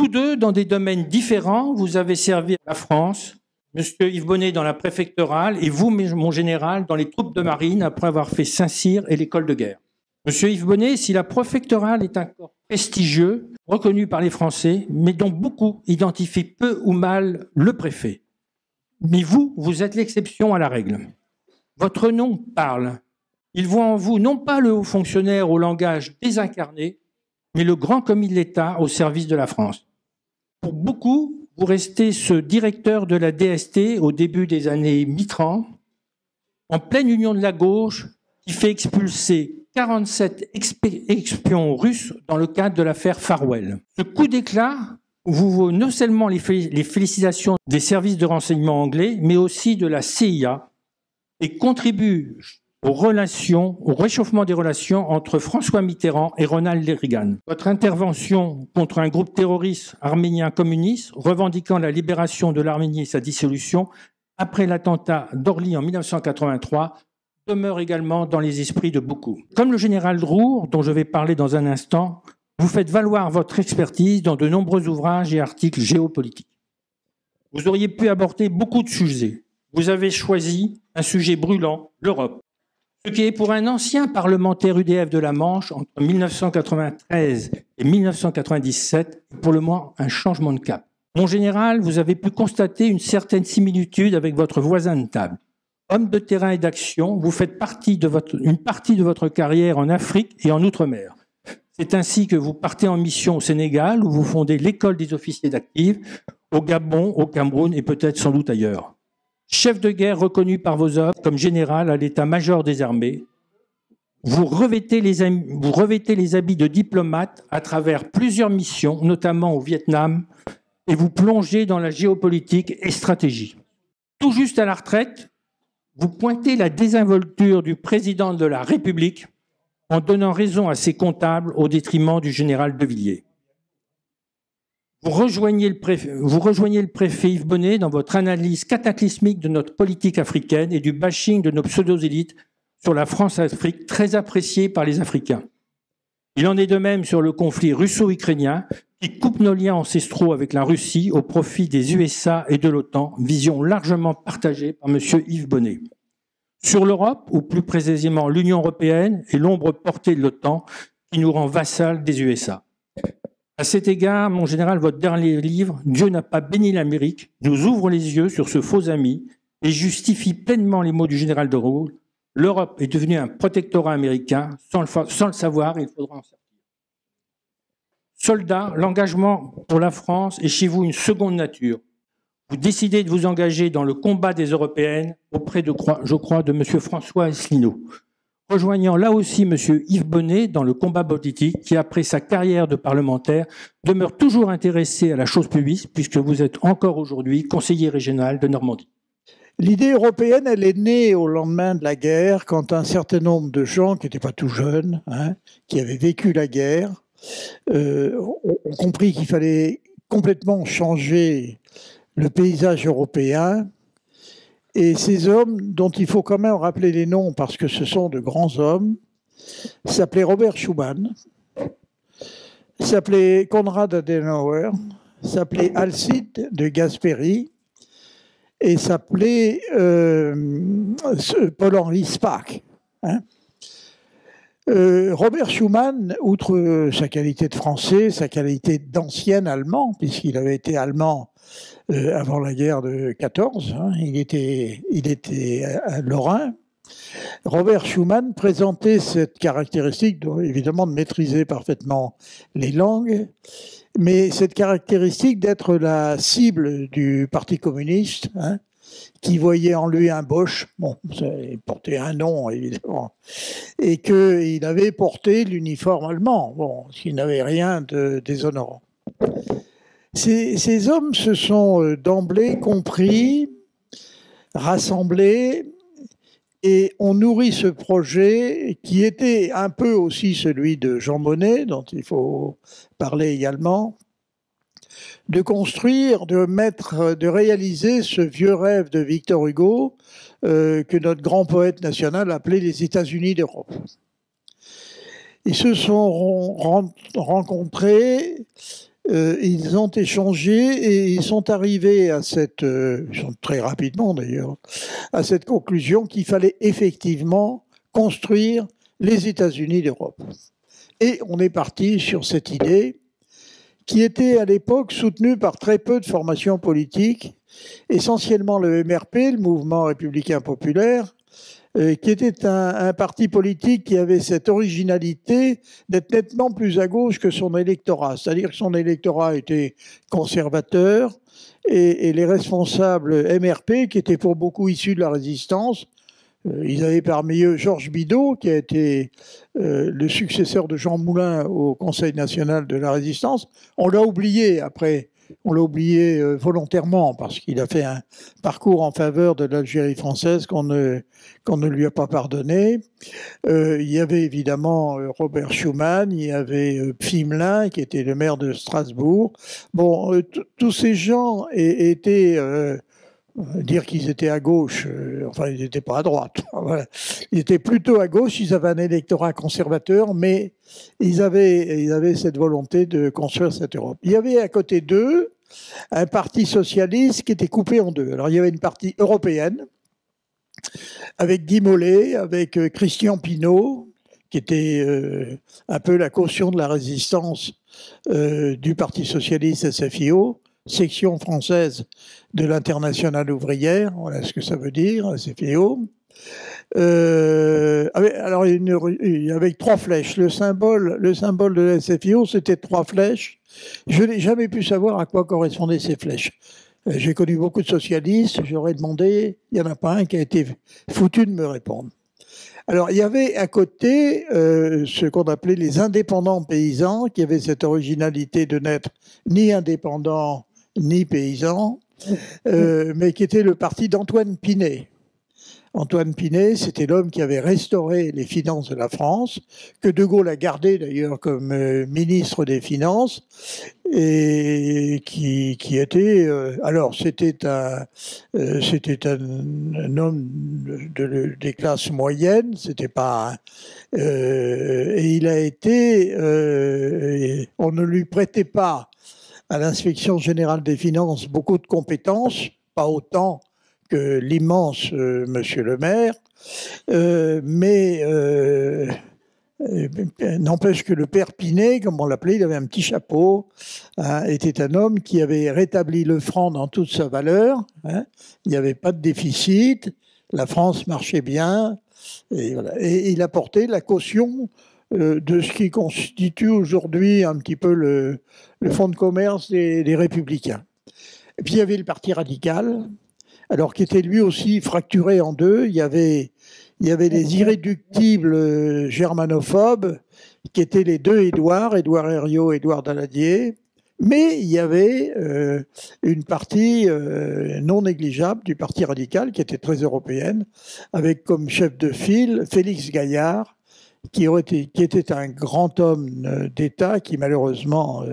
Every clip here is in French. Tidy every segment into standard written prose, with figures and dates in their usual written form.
Tous deux, dans des domaines différents, vous avez servi à la France, Monsieur Yves Bonnet dans la préfectorale et vous, mon général, dans les troupes de marine après avoir fait Saint-Cyr et l'école de guerre. Monsieur Yves Bonnet, si la préfectorale est un corps prestigieux, reconnu par les Français, mais dont beaucoup identifient peu ou mal le préfet. Mais vous êtes l'exception à la règle. Votre nom parle. Il voit en vous non pas le haut fonctionnaire au langage désincarné, mais le grand commis de l'État au service de la France. Pour beaucoup, vous restez ce directeur de la DST au début des années Mitterrand, en pleine union de la gauche, qui fait expulser 47 espions russes dans le cadre de l'affaire Farwell. Ce coup d'éclat vous vaut non seulement les félicitations des services de renseignement anglais, mais aussi de la CIA, et contribue au réchauffement des relations entre François Mitterrand et Ronald Reagan. Votre intervention contre un groupe terroriste arménien communiste revendiquant la libération de l'Arménie et sa dissolution après l'attentat d'Orly en 1983 demeure également dans les esprits de beaucoup. Comme le général Drouer, dont je vais parler dans un instant, vous faites valoir votre expertise dans de nombreux ouvrages et articles géopolitiques. Vous auriez pu aborder beaucoup de sujets. Vous avez choisi un sujet brûlant, l'Europe. Ce qui est pour un ancien parlementaire UDF de la Manche, entre 1993 et 1997, pour le moins un changement de cap. Mon général, vous avez pu constater une certaine similitude avec votre voisin de table. Homme de terrain et d'action, vous faites une partie de votre carrière en Afrique et en Outre-mer. C'est ainsi que vous partez en mission au Sénégal, où vous fondez l'école des officiers d'active, au Gabon, au Cameroun et peut-être sans doute ailleurs. Chef de guerre reconnu par vos œuvres comme général à l'état-major des armées, vous revêtez les habits de diplomate à travers plusieurs missions, notamment au Vietnam, et vous plongez dans la géopolitique et stratégie. Tout juste à la retraite, vous pointez la désinvolture du président de la République en donnant raison à ses comptables au détriment du général de Villiers. Vous rejoignez le préfet Yves Bonnet dans votre analyse cataclysmique de notre politique africaine et du bashing de nos pseudo-élites sur la France-Afrique, très appréciée par les Africains. Il en est de même sur le conflit russo-ukrainien qui coupe nos liens ancestraux avec la Russie au profit des USA et de l'OTAN, vision largement partagée par M. Yves Bonnet. Sur l'Europe, ou plus précisément l'Union européenne et l'ombre portée de l'OTAN qui nous rend vassal des USA. À cet égard, mon général, votre dernier livre, Dieu n'a pas béni l'Amérique, nous ouvre les yeux sur ce faux ami et justifie pleinement les mots du général de Gaulle. L'Europe est devenue un protectorat américain. Sans le savoir, il faudra en sortir. Soldats, l'engagement pour la France est chez vous une seconde nature. Vous décidez de vous engager dans le combat des Européennes auprès de, je crois, de M. François Asselineau. Rejoignant là aussi M. Yves Bonnet dans le combat politique qui, après sa carrière de parlementaire, demeure toujours intéressé à la chose publique puisque vous êtes encore aujourd'hui conseiller régional de Normandie. L'idée européenne, elle est née au lendemain de la guerre quand un certain nombre de gens qui n'étaient pas tout jeunes, qui avaient vécu la guerre, ont compris qu'il fallait complètement changer le paysage européen. Et ces hommes, dont il faut quand même rappeler les noms parce que ce sont de grands hommes, s'appelaient Robert Schuman, s'appelait Konrad Adenauer, s'appelait Alcide de Gasperi et s'appelait Paul-Henri Spaak. Robert Schuman, outre sa qualité de français, sa qualité d'ancien allemand, puisqu'il avait été allemand avant la guerre de 14, il était lorrain. Robert Schuman présentait cette caractéristique, évidemment de maîtriser parfaitement les langues, mais cette caractéristique d'être la cible du Parti communiste, qui voyait en lui un Bosch, bon, il portait un nom évidemment, et qu'il avait porté l'uniforme allemand, bon, ce qui n'avait rien de déshonorant. Ces hommes se sont d'emblée compris, rassemblés, et ont nourri ce projet qui était un peu aussi celui de Jean Monnet, dont il faut parler également, de construire, de réaliser ce vieux rêve de Victor Hugo que notre grand poète national appelait les États-Unis d'Europe. Ils se sont rencontrés ils ont échangé et ils sont arrivés à très rapidement d'ailleurs, à cette conclusion qu'il fallait effectivement construire les États-Unis d'Europe. Et on est parti sur cette idée qui était à l'époque soutenue par très peu de formations politiques, essentiellement le MRP, le Mouvement républicain populaire, qui était un parti politique qui avait cette originalité d'être nettement plus à gauche que son électorat. C'est-à-dire que son électorat était conservateur et les responsables MRP, qui étaient pour beaucoup issus de la résistance, ils avaient parmi eux Georges Bidault, qui a été le successeur de Jean Moulin au Conseil national de la résistance. On l'a oublié après. On l'a oublié volontairement parce qu'il a fait un parcours en faveur de l'Algérie française qu'on ne lui a pas pardonné. Il y avait évidemment Robert Schuman, il y avait Pfimelin qui était le maire de Strasbourg. Bon, tous ces gens étaient... dire qu'ils étaient à gauche, enfin ils n'étaient pas à droite. Voilà. Ils étaient plutôt à gauche, ils avaient un électorat conservateur, mais ils avaient cette volonté de construire cette Europe. Il y avait à côté d'eux un parti socialiste qui était coupé en deux. Alors il y avait une partie européenne, avec Guy Mollet, avec Christian Pineau, qui était un peu la caution de la résistance du Parti socialiste SFIO, section française de l'Internationale ouvrière, voilà ce que ça veut dire, SFIO. Alors, avec 3 flèches. Le symbole de la SFIO, c'était 3 flèches. Je n'ai jamais pu savoir à quoi correspondaient ces flèches. J'ai connu beaucoup de socialistes, j'aurais demandé, il n'y en a pas un qui a été foutu de me répondre. Alors, il y avait à côté ce qu'on appelait les indépendants paysans, qui avaient cette originalité de n'être ni indépendants ni paysans, mais qui était le parti d'Antoine Pinet. Antoine Pinet, c'était l'homme qui avait restauré les finances de la France, que De Gaulle a gardé d'ailleurs comme ministre des Finances, et qui était... alors, c'était un homme des classes moyennes, c'était pas... et il a été... on ne lui prêtait pas à l'inspection générale des finances beaucoup de compétences, pas autant que l'immense monsieur le maire, mais n'empêche que le père Pinet, comme on l'appelait, il avait un petit chapeau, hein, était un homme qui avait rétabli le franc dans toute sa valeur, hein, il n'y avait pas de déficit, la France marchait bien, et, voilà. Et il apportait la caution de ce qui constitue aujourd'hui un petit peu le fonds de commerce des Républicains. Et puis il y avait le Parti radical, alors qui était lui aussi fracturé en deux. Il y avait les irréductibles germanophobes, qui étaient les deux Édouard Herriot, Édouard Daladier, mais il y avait une partie non négligeable du Parti radical, qui était très européenne, avec comme chef de file Félix Gaillard, qui était un grand homme d'État, qui malheureusement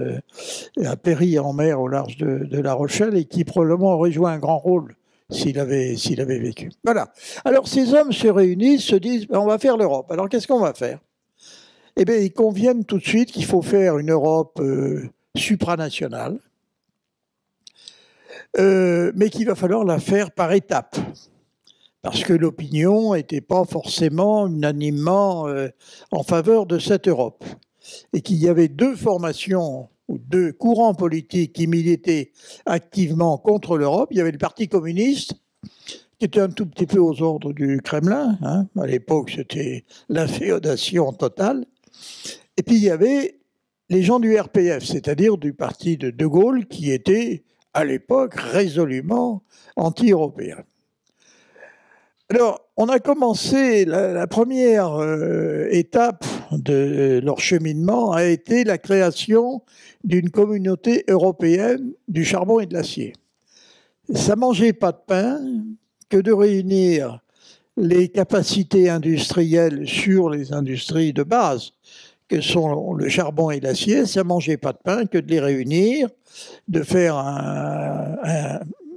a péri en mer au large de La Rochelle, et qui probablement aurait joué un grand rôle s'il avait vécu. Voilà. Alors ces hommes se réunissent, se disent on va faire l'Europe. Alors qu'est-ce qu'on va faire? Eh bien, ils conviennent tout de suite qu'il faut faire une Europe supranationale, mais qu'il va falloir la faire par étapes, parce que l'opinion n'était pas forcément unanimement en faveur de cette Europe, et qu'il y avait 2 formations ou 2 courants politiques qui militaient activement contre l'Europe. Il y avait le Parti communiste, qui était un tout petit peu aux ordres du Kremlin, hein. À l'époque c'était l'inféodation totale, et puis il y avait les gens du RPF, c'est-à-dire du parti de De Gaulle, qui était à l'époque résolument anti-européen. Alors, on a commencé, la première étape de leur cheminement a été la création d'une communauté européenne du charbon et de l'acier. Ça mangeait pas de pain que de réunir les capacités industrielles sur les industries de base, que sont le charbon et l'acier. Ça mangeait pas de pain que de les réunir, de faire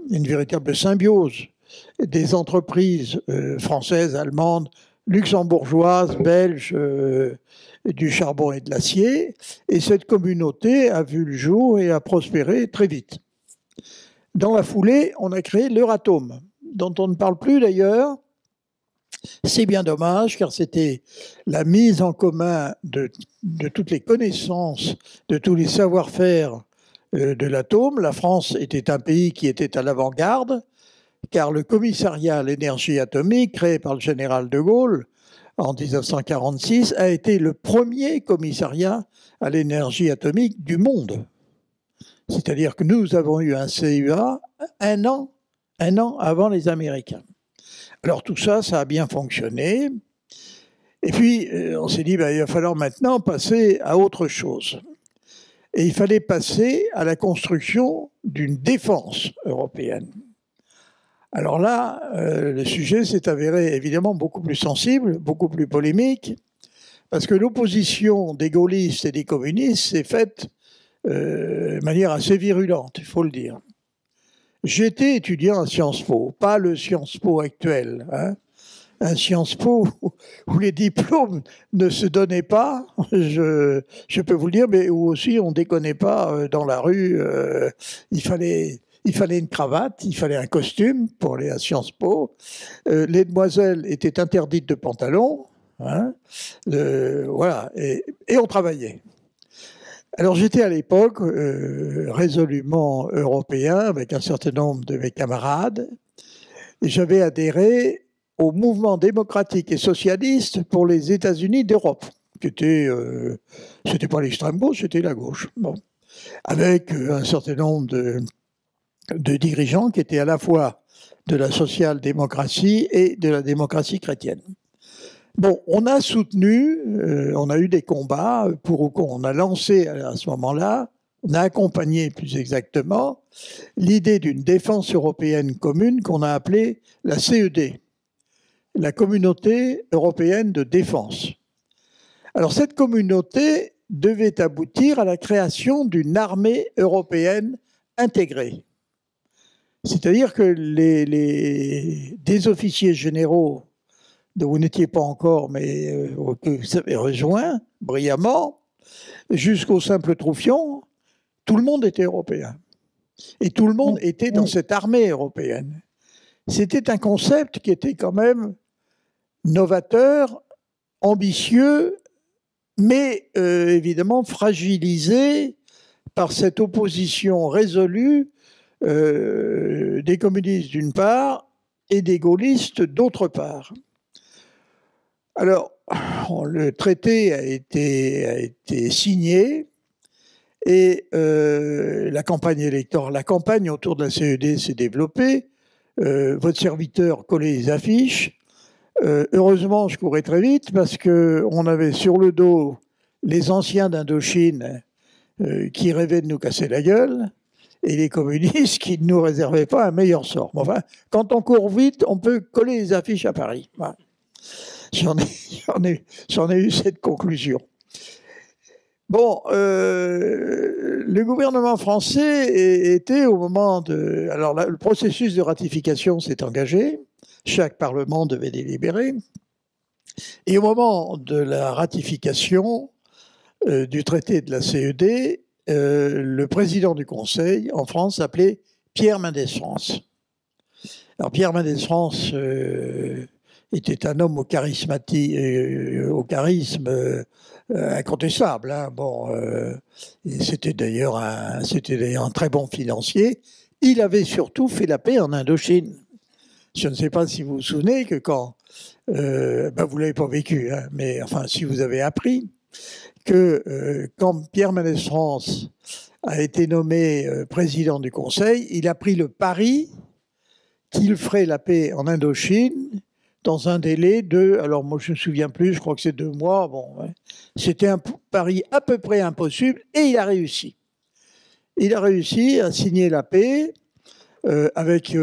une véritable symbiose des entreprises françaises, allemandes, luxembourgeoise, belge, du charbon et de l'acier. Et cette communauté a vu le jour et a prospéré très vite. Dans la foulée, on a créé l'Euratom, dont on ne parle plus d'ailleurs. C'est bien dommage, car c'était la mise en commun de toutes les connaissances, de tous les savoir-faire de l'atome. La France était un pays qui était à l'avant-garde, car le commissariat à l'énergie atomique, créé par le général de Gaulle en 1946, a été le premier commissariat à l'énergie atomique du monde. C'est-à-dire que nous avons eu un CUA un an avant les Américains. Alors tout ça, ça a bien fonctionné. Et puis, on s'est dit, il va falloir maintenant passer à autre chose. Et il fallait passer à la construction d'une défense européenne. Alors là, le sujet s'est avéré évidemment beaucoup plus sensible, beaucoup plus polémique, parce que l'opposition des gaullistes et des communistes s'est faite de manière assez virulente, il faut le dire. J'étais étudiant à Sciences Po, pas le Sciences Po actuel, hein, un Sciences Po où les diplômes ne se donnaient pas, je peux vous le dire, mais où aussi on ne déconnait pas dans la rue. Il fallait une cravate, il fallait un costume pour aller à Sciences Po. Les demoiselles étaient interdites de pantalon, hein, voilà, et on travaillait. Alors j'étais à l'époque résolument européen avec un certain nombre de mes camarades et j'avais adhéré au mouvement démocratique et socialiste pour les États-Unis d'Europe, qui était, c'était pas l'extrême gauche, c'était la gauche. Bon. Avec un certain nombre de dirigeants qui étaient à la fois de la social-démocratie et de la démocratie chrétienne. Bon, on a soutenu, on a eu des combats pour ou contre. On a lancé à ce moment-là, on a accompagné plus exactement l'idée d'une défense européenne commune qu'on a appelée la CED, la Communauté européenne de défense. Alors cette communauté devait aboutir à la création d'une armée européenne intégrée. C'est-à-dire que des officiers généraux dont vous n'étiez pas encore, mais que vous avez rejoint brillamment, jusqu'au simple Troufion, tout le monde était européen. Et tout le monde était dans cette armée européenne. C'était un concept qui était quand même novateur, ambitieux, mais évidemment fragilisé par cette opposition résolue des communistes d'une part et des gaullistes d'autre part. Alors, le traité a été signé et la campagne autour de la CED s'est développée. Votre serviteur collait les affiches. Heureusement, je courais très vite parce qu'on avait sur le dos les anciens d'Indochine qui rêvaient de nous casser la gueule et les communistes qui ne nous réservaient pas un meilleur sort. Enfin, quand on court vite, on peut coller les affiches à Paris. Voilà. J'en ai eu cette conclusion. Bon, le gouvernement français était au moment de... Alors, le processus de ratification s'est engagé. Chaque parlement devait délibérer. Et au moment de la ratification du traité de la CED, le président du Conseil en France s'appelait Pierre Mendès France. Alors, Pierre Mendès France... était un homme au charisme incontestable. Hein. Bon, c'était d'ailleurs un très bon financier. Il avait surtout fait la paix en Indochine. Je ne sais pas si vous vous souvenez que quand... vous ne l'avez pas vécu, hein, mais enfin, si vous avez appris que quand Pierre Mendès France a été nommé président du Conseil, il a pris le pari qu'il ferait la paix en Indochine dans un délai de, alors moi je ne me souviens plus, je crois que c'est 2 mois, bon, ouais. C'était un pari à peu près impossible, et il a réussi. Il a réussi à signer la paix avec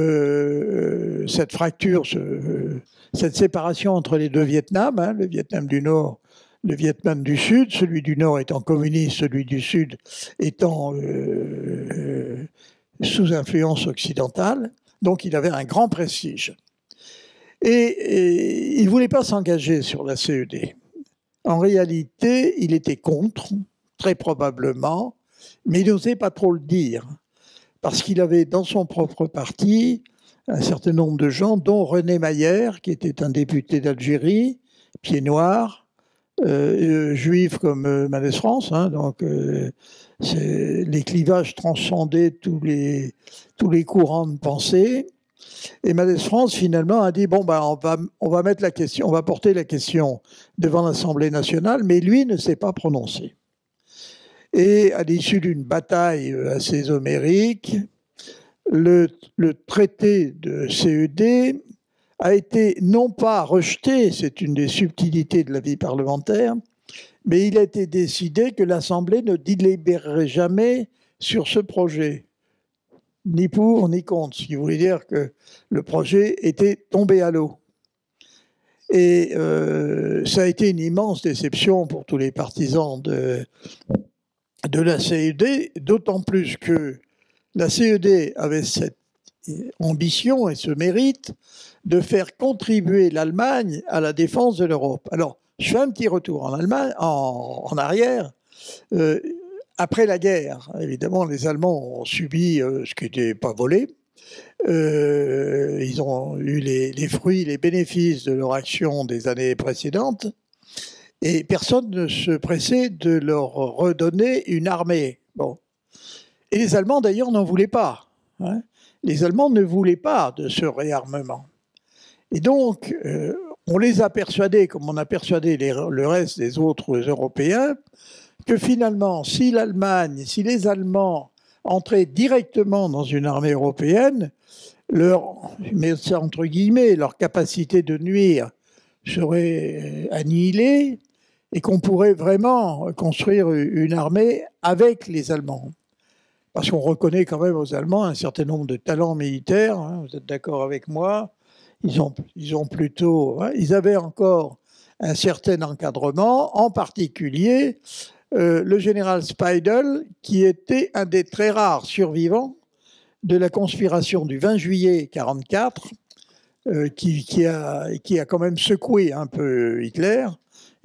cette fracture, cette séparation entre les deux Vietnams, hein, le Vietnam du Nord, le Vietnam du Sud, celui du Nord étant communiste, celui du Sud étant sous influence occidentale. Donc il avait un grand prestige. Et il ne voulait pas s'engager sur la CED. En réalité, il était contre, très probablement, mais il n'osait pas trop le dire, parce qu'il avait dans son propre parti un certain nombre de gens, dont René Mayer, qui était un député d'Algérie, pied noir, juif comme Mendès France, hein, donc les clivages transcendaient tous les courants de pensée. Et Mendès France, finalement, a dit bon, ben, on va mettre la question, on va porter la question devant l'Assemblée nationale, mais lui ne s'est pas prononcé. Et à l'issue d'une bataille assez homérique, le traité de CED a été non pas rejeté, c'est une des subtilités de la vie parlementaire, mais il a été décidé que l'Assemblée ne délibérerait jamais sur ce projet, ni pour ni contre, ce qui voulait dire que le projet était tombé à l'eau. Et ça a été une immense déception pour tous les partisans de la CED, d'autant plus que la CED avait cette ambition et ce mérite de faire contribuer l'Allemagne à la défense de l'Europe. Alors, je fais un petit retour en Allemagne, en arrière. Après la guerre, évidemment, les Allemands ont subi ce qui n'était pas volé. Ils ont eu les fruits, les bénéfices de leur action des années précédentes. Et personne ne se pressait de leur redonner une armée. Bon. Et les Allemands, d'ailleurs, n'en voulaient pas. Hein. Les Allemands ne voulaient pas de ce réarmement. Et donc, on les a persuadés, comme on a persuadé le reste des autres Européens, que finalement, si l'Allemagne, si les Allemands entraient directement dans une armée européenne, mais entre guillemets, leur capacité de nuire serait annihilée et qu'on pourrait vraiment construire une armée avec les Allemands. Parce qu'on reconnaît quand même aux Allemands un certain nombre de talents militaires, hein, vous êtes d'accord avec moi, ils ont plutôt, hein, ils avaient encore un certain encadrement, en particulier le général Speidel, qui était un des très rares survivants de la conspiration du 20 juillet 1944, qui a quand même secoué un peu Hitler.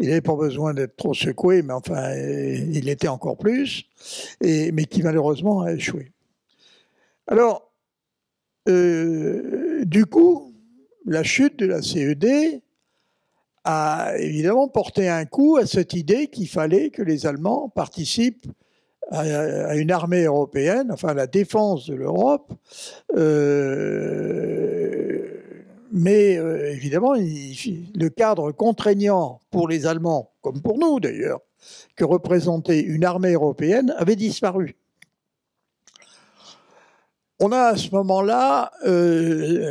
Il n'avait pas besoin d'être trop secoué, mais enfin, il l'était encore plus, mais qui malheureusement a échoué. Alors, du coup, la chute de la CED a évidemment porté un coup à cette idée qu'il fallait que les Allemands participent à une armée européenne, enfin à la défense de l'Europe. Mais évidemment, le cadre contraignant pour les Allemands, comme pour nous d'ailleurs, que représentait une armée européenne, avait disparu. On a à ce moment-là,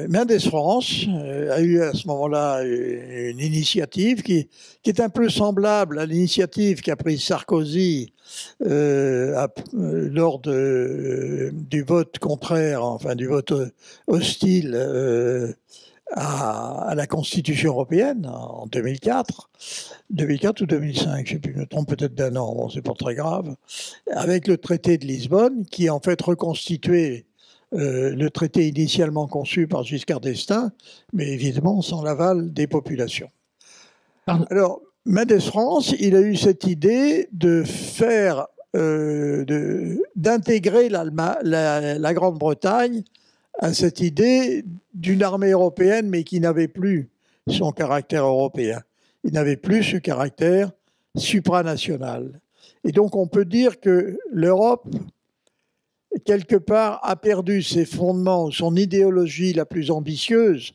Mendès France a eu à ce moment-là une initiative qui est un peu semblable à l'initiative qu'a prise Sarkozy lors du vote contraire, enfin du vote hostile à la Constitution européenne en 2004 ou 2005, je ne sais plus, je me trompe peut-être d'un an, bon, c'est pas très grave, avec le traité de Lisbonne qui en fait reconstituait le traité initialement conçu par Giscard d'Estaing, mais évidemment sans l'aval des populations. Pardon. Alors, Mendès France, il a eu cette idée de faire, d'intégrer la Grande-Bretagne à cette idée d'une armée européenne, mais qui n'avait plus son caractère européen. Il n'avait plus ce caractère supranational. Et donc, on peut dire que l'Europe, quelque part, a perdu ses fondements, son idéologie la plus ambitieuse,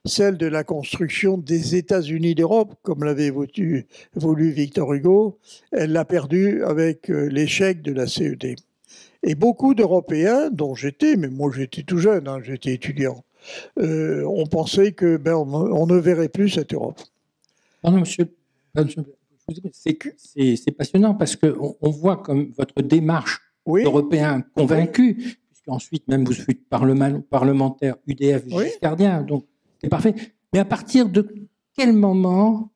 celle de la construction des États-Unis d'Europe, comme l'avait voulu Victor Hugo. Elle l'a perdue avec l'échec de la CED. Et beaucoup d'Européens, dont j'étais, mais moi j'étais tout jeune, hein, j'étais étudiant, ont pensé que on ne verrait plus cette Europe. Non, monsieur, c'est passionnant parce qu'on voit comme votre démarche européen convaincu, puisqu'ensuite même vous fûtes parlementaire UDF giscardien, donc c'est parfait. Mais à partir de quel moment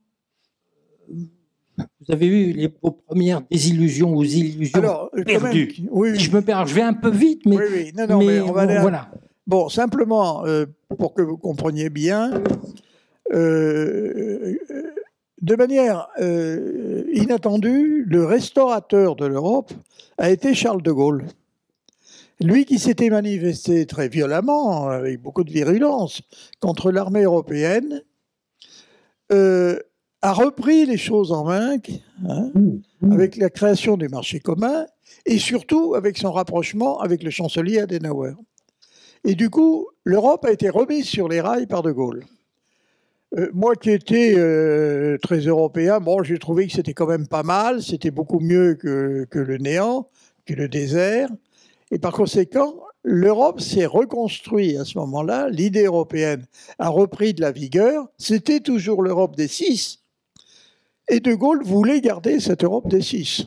vous avez eu vos premières désillusions ou illusions perdues? Oui. Je me perds, je vais un peu vite, mais, mais on va voilà. Bon, simplement, pour que vous compreniez bien, De manière inattendue, le restaurateur de l'Europe a été Charles de Gaulle. Lui qui s'était manifesté très violemment, avec beaucoup de virulence, contre l'armée européenne, a repris les choses en main, hein, avec la création du marché commun et surtout avec son rapprochement avec le chancelier Adenauer. Et du coup, l'Europe a été remise sur les rails par de Gaulle. Moi qui étais très européen, bon, j'ai trouvé que c'était quand même pas mal, c'était beaucoup mieux que le néant, que le désert. Et par conséquent, l'Europe s'est reconstruite à ce moment-là, l'idée européenne a repris de la vigueur, c'était toujours l'Europe des six, et de Gaulle voulait garder cette Europe des six.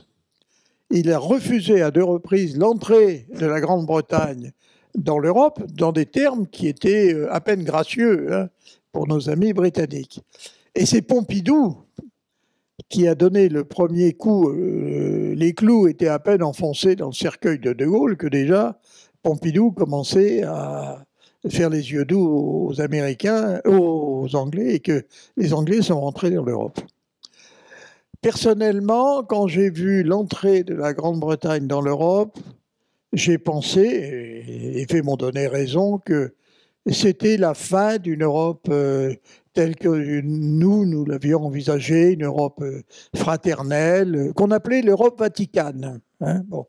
Il a refusé à 2 reprises l'entrée de la Grande-Bretagne dans l'Europe, dans des termes qui étaient à peine gracieux, hein, pour nos amis britanniques. Et c'est Pompidou qui a donné le premier coup. Les clous étaient à peine enfoncés dans le cercueil de Gaulle que déjà Pompidou commençait à faire les yeux doux aux Américains, aux Anglais, et que les Anglais sont rentrés dans l'Europe. Personnellement, quand j'ai vu l'entrée de la Grande-Bretagne dans l'Europe, j'ai pensé, et les faits m'ont donné raison, que c'était la fin d'une Europe telle que nous l'avions envisagée, une Europe fraternelle, qu'on appelait l'Europe vaticane. Hein, bon.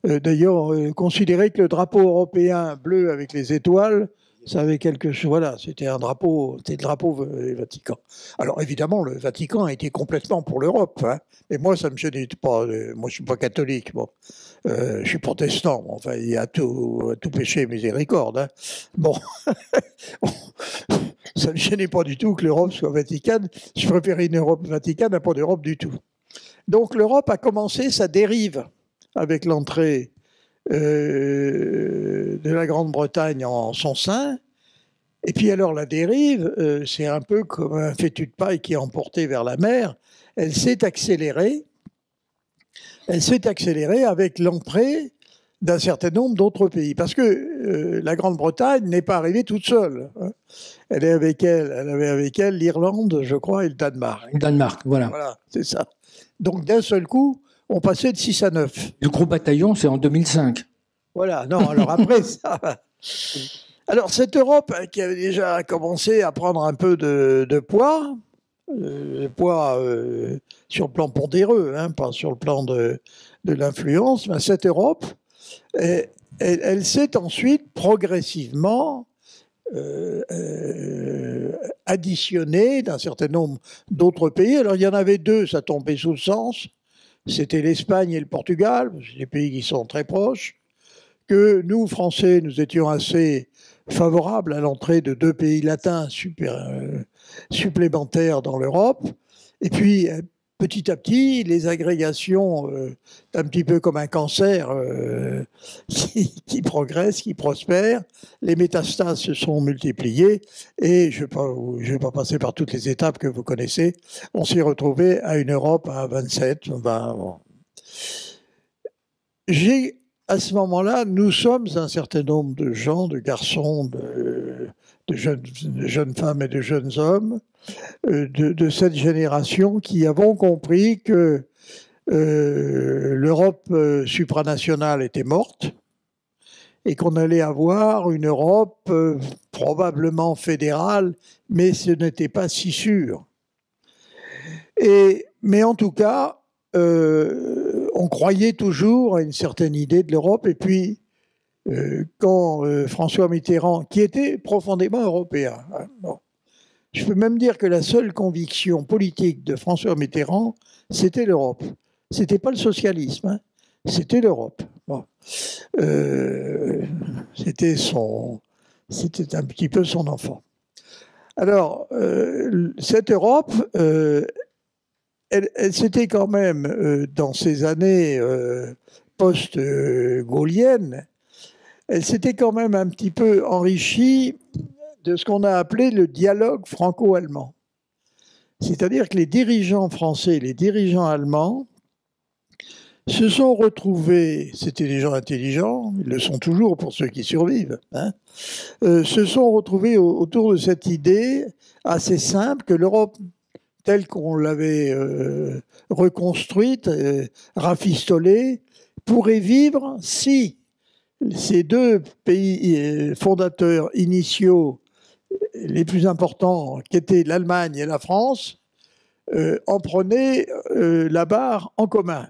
D'ailleurs, considérer que le drapeau européen bleu avec les étoiles, ça avait quelque chose. Voilà, c'était un drapeau, c'était le drapeau Vatican. Alors évidemment, le Vatican a été complètement pour l'Europe. Hein, et moi, ça me gênait pas. Moi, je suis pas catholique. Bon, je suis protestant. Enfin, il y a tout péché miséricorde. Hein. Bon, ça me gênait pas du tout que l'Europe soit vaticane. Je préférais une Europe vaticane à pas d'Europe du tout. Donc l'Europe a commencé sa dérive avec l'entrée de la Grande-Bretagne en son sein. Et puis alors la dérive, c'est un peu comme un fétu de paille qui est emporté vers la mer. Elle s'est accélérée. Elle s'est accélérée avec l'entrée d'un certain nombre d'autres pays. Parce que la Grande-Bretagne n'est pas arrivée toute seule. Hein. Elle avait avec elle l'Irlande, je crois, et le Danemark. Le Danemark, voilà. Voilà, c'est ça. Donc d'un seul coup, on passait de 6 à 9. Le gros bataillon, c'est en 2005. Voilà, non, alors après ça... Alors cette Europe qui avait déjà commencé à prendre un peu de poids, sur le plan pondéreux, hein, pas sur le plan de l'influence, mais cette Europe, elle s'est ensuite progressivement additionnée d'un certain nombre d'autres pays. Alors il y en avait 2, ça tombait sous le sens, c'était l'Espagne et le Portugal, c'est des pays qui sont très proches, que nous, Français, nous étions assez favorables à l'entrée de 2 pays latins supplémentaires dans l'Europe. Et puis, petit à petit, les agrégations, un petit peu comme un cancer qui progresse, qui prospère. Les métastases se sont multipliées et je ne vais pas passer par toutes les étapes que vous connaissez. On s'est retrouvé à une Europe à 27. À ce moment-là, nous sommes un certain nombre de gens, de garçons, de jeunes femmes et de jeunes hommes de cette génération qui avons compris que l'Europe supranationale était morte et qu'on allait avoir une Europe probablement fédérale, mais ce n'était pas si sûr. Mais en tout cas, on croyait toujours à une certaine idée de l'Europe. Et puis, quand François Mitterrand, qui était profondément européen, hein, bon, je peux même dire que la seule conviction politique de François Mitterrand, c'était l'Europe. C'était pas le socialisme, hein, c'était l'Europe. Bon. C'était un petit peu son enfant. Alors, cette Europe, elle s'était quand même, dans ces années post-gaulliennes, elle s'était quand même un petit peu enrichie de ce qu'on a appelé le dialogue franco-allemand. C'est-à-dire que les dirigeants français et les dirigeants allemands se sont retrouvés, c'était des gens intelligents, ils le sont toujours pour ceux qui survivent, hein, se sont retrouvés autour de cette idée assez simple que l'Europe telle qu'on l'avait reconstruite, rafistolée, pourrait vivre si ces deux pays fondateurs initiaux les plus importants, qui étaient l'Allemagne et la France, en prenaient la barre en commun.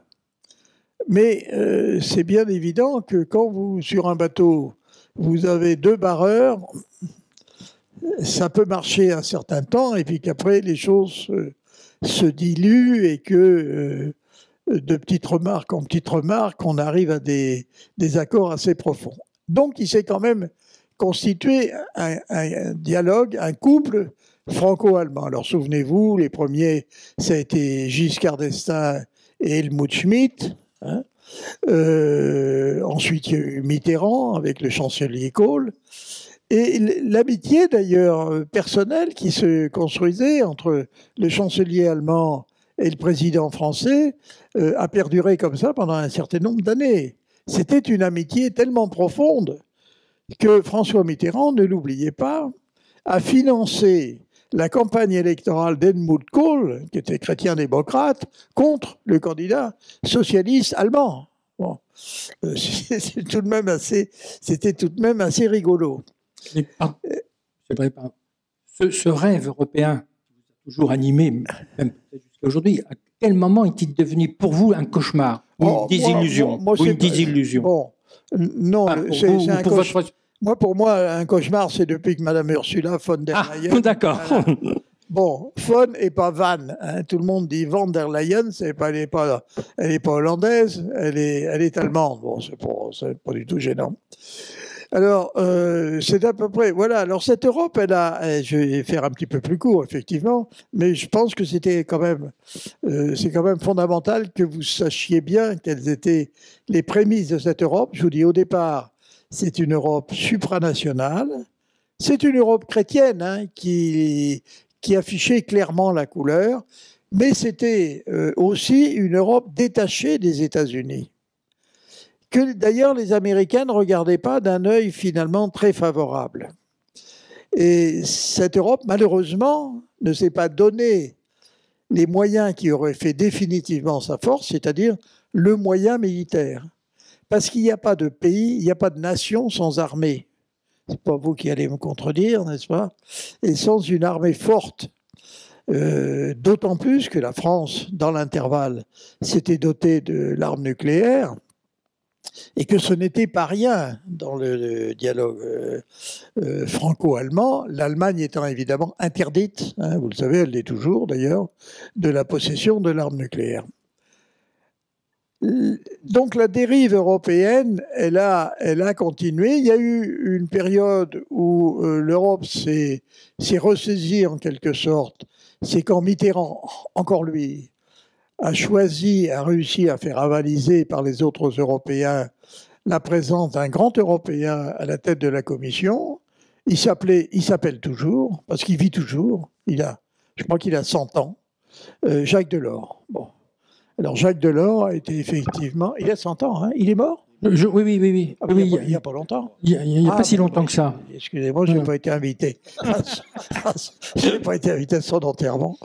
Mais c'est bien évident que quand vous, sur un bateau, vous avez deux barreurs, ça peut marcher un certain temps, et puis qu'après, les choses se diluent et que de petite remarque en petite remarque, on arrive à des accords assez profonds. Donc, il s'est quand même constitué un dialogue, un couple franco-allemand. Alors, souvenez-vous, les premiers, ça a été Giscard d'Estaing et Helmut Schmidt. Hein. Ensuite, il y a eu Mitterrand avec le chancelier Kohl. Et l'amitié, d'ailleurs, personnelle qui se construisait entre le chancelier allemand et le président français a perduré comme ça pendant un certain nombre d'années. C'était une amitié tellement profonde que François Mitterrand, ne l'oubliez pas, a financé la campagne électorale d'Helmut Kohl, qui était chrétien-démocrate, contre le candidat socialiste allemand. Bon. C'était tout de même assez rigolo. Ce rêve européen qui vous a toujours animé, même jusqu'à aujourd'hui, à quel moment est-il devenu pour vous un cauchemar, une désillusion, ou une désillusion? Bon, non, c'est un cauchemar. Pour moi, un cauchemar, c'est depuis que Mme Ursula von der Leyen. Ah, d'accord. Bon, von et pas Van. Hein. Tout le monde dit von der Leyen, elle n'est pas hollandaise, elle est allemande. Bon, c'est pas du tout gênant. Alors, c'est à peu près. Voilà. Alors, cette Europe, je vais faire un petit peu plus court, effectivement, mais je pense que c'est quand même fondamental que vous sachiez bien quelles étaient les prémices de cette Europe. Je vous dis, au départ, c'est une Europe supranationale. C'est une Europe chrétienne hein, qui affichait clairement la couleur, mais c'était aussi une Europe détachée des États-Unis, que d'ailleurs les Américains ne regardaient pas d'un œil finalement très favorable. Et cette Europe, malheureusement, ne s'est pas donné les moyens qui auraient fait définitivement sa force, c'est-à-dire le moyen militaire. Parce qu'il n'y a pas de pays, il n'y a pas de nation sans armée. C'est pas vous qui allez me contredire, n'est-ce pas? Et sans une armée forte, d'autant plus que la France, dans l'intervalle, s'était dotée de l'arme nucléaire et que ce n'était pas rien dans le dialogue franco-allemand, l'Allemagne étant évidemment interdite, hein, vous le savez, elle l'est toujours d'ailleurs, de la possession de l'arme nucléaire. Donc la dérive européenne, elle a continué. Il y a eu une période où l'Europe s'est ressaisie en quelque sorte. C'est quand Mitterrand, encore lui, a réussi à faire avaliser par les autres Européens la présence d'un grand Européen à la tête de la Commission. Il s'appelle toujours, parce qu'il vit toujours. Je crois qu'il a 100 ans. Jacques Delors. Bon. Alors Jacques Delors a été effectivement... Il a 100 ans, hein. Il est mort? Oui. Ah, oui, il n'y a pas longtemps. Il n'y a pas si longtemps que ça. Excusez-moi, je n'ai pas été invité. Je n'ai pas été invité à son enterrement.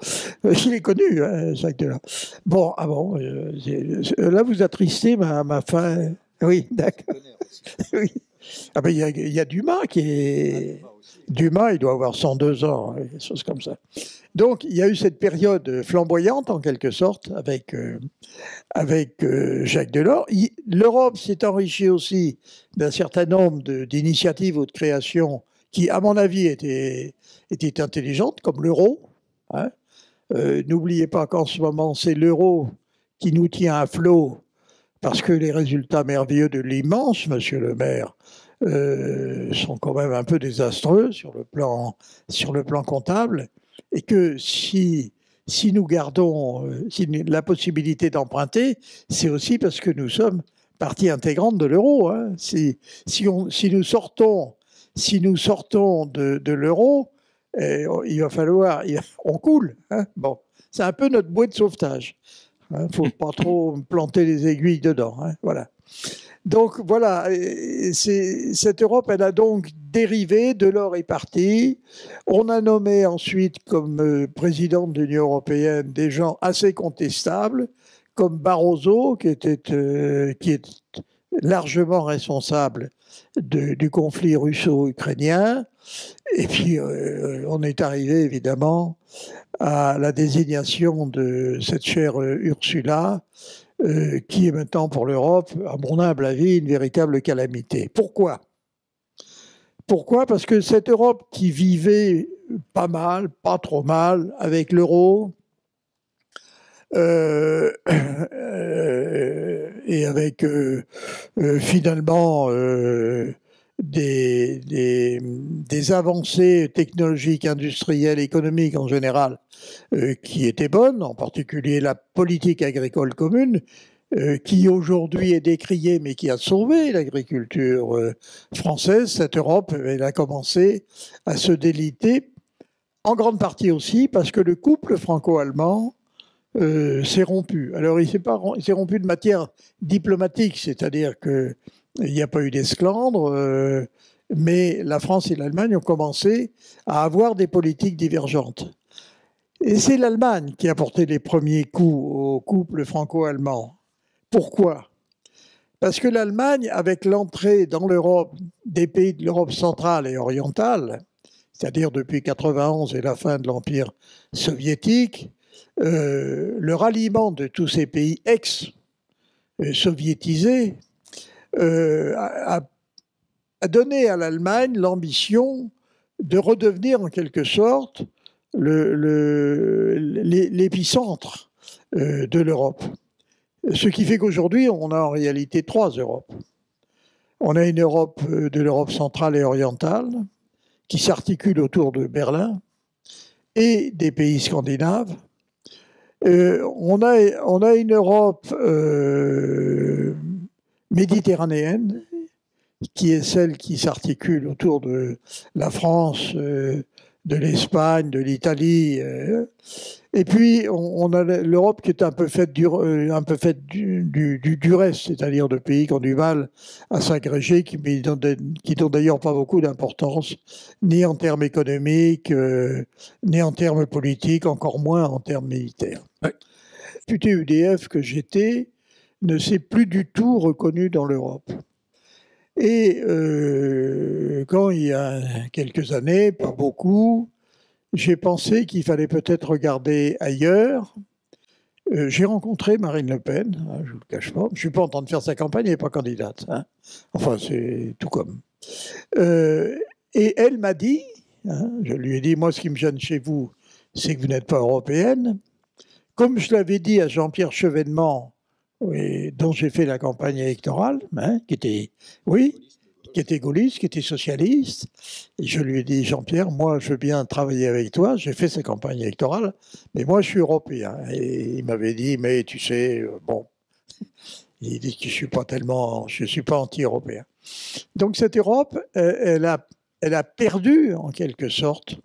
Je l'ai connu, hein, Jacques Delors. Bon, là, vous attristez ma fin. Oui, d'accord. Oui. Ah ben, il y a Dumas qui est... Dumas, il doit avoir 102 ans, des choses comme ça. Donc, il y a eu cette période flamboyante, en quelque sorte, avec Jacques Delors. L'Europe s'est enrichie aussi d'un certain nombre d'initiatives ou de créations qui, à mon avis, étaient intelligentes, comme l'euro. Hein. N'oubliez pas qu'en ce moment, c'est l'euro qui nous tient à flot, parce que les résultats merveilleux de l'immense, monsieur le maire, sont quand même un peu désastreux sur le plan comptable, et que si nous gardons la possibilité d'emprunter, c'est aussi parce que nous sommes partie intégrante de l'euro. Hein. Si nous sortons de l'euro, il va falloir... On coule. Hein. Bon, c'est un peu notre bouée de sauvetage. Hein, faut pas trop planter les aiguilles dedans. Hein, voilà. Donc voilà, cette Europe, elle a donc dérivé, Delors est parti. On a nommé ensuite comme président de l'Union européenne des gens assez contestables, comme Barroso, qui est largement responsable du conflit russo-ukrainien. Et puis, on est arrivé évidemment à la désignation de cette chère Ursula, qui est maintenant pour l'Europe, à mon humble avis, une véritable calamité. Pourquoi ? Pourquoi ? Parce que cette Europe qui vivait pas mal, pas trop mal, avec l'euro, et avec finalement des avancées technologiques, industrielles, économiques en général, qui étaient bonnes, en particulier la politique agricole commune, qui aujourd'hui est décriée, mais qui a sauvé l'agriculture française. Cette Europe, elle a commencé à se déliter, en grande partie aussi parce que le couple franco-allemand s'est rompu. Alors, il s'est rompu de matière diplomatique, c'est-à-dire qu'il n'y a pas eu d'esclandre, mais la France et l'Allemagne ont commencé à avoir des politiques divergentes. Et c'est l'Allemagne qui a porté les premiers coups au couple franco-allemand. Pourquoi ? Parce que l'Allemagne, avec l'entrée dans l'Europe des pays de l'Europe centrale et orientale, c'est-à-dire depuis 1991 et la fin de l'Empire soviétique, le ralliement de tous ces pays ex-soviétisés a donné à l'Allemagne l'ambition de redevenir en quelque sorte l'épicentre de l'Europe. Ce qui fait qu'aujourd'hui, on a en réalité 3 Europes. On a une Europe de l'Europe centrale et orientale qui s'articule autour de Berlin et des pays scandinaves. On a une Europe méditerranéenne qui est celle qui s'articule autour de la France, de l'Espagne, de l'Italie. Et puis, on a l'Europe qui est un peu faite du reste, c'est-à-dire de pays qui ont du mal à s'agréger, qui n'ont d'ailleurs pas beaucoup d'importance, ni en termes économiques, ni en termes politiques, encore moins en termes militaires. Ouais. Député UDF que j'étais ne s'est plus du tout reconnu dans l'Europe. Et quand il y a quelques années, pas beaucoup, j'ai pensé qu'il fallait peut-être regarder ailleurs. J'ai rencontré Marine Le Pen, hein, je ne vous le cache pas. Je ne suis pas en train de faire sa campagne, elle n'est pas candidate. Hein. Enfin, c'est tout comme. Et elle m'a dit, hein, je lui ai dit, moi, ce qui me gêne chez vous, c'est que vous n'êtes pas européenne. Comme je l'avais dit à Jean-Pierre Chevènement, dont j'ai fait la campagne électorale, hein, qui était gaulliste, qui était socialiste. Et je lui ai dit, Jean-Pierre, moi, je veux bien travailler avec toi. J'ai fait sa campagne électorale, mais moi, je suis européen. Et il m'avait dit, mais tu sais, bon, il dit que je suis pas anti-européen. Donc cette Europe, elle a perdu en quelque sorte.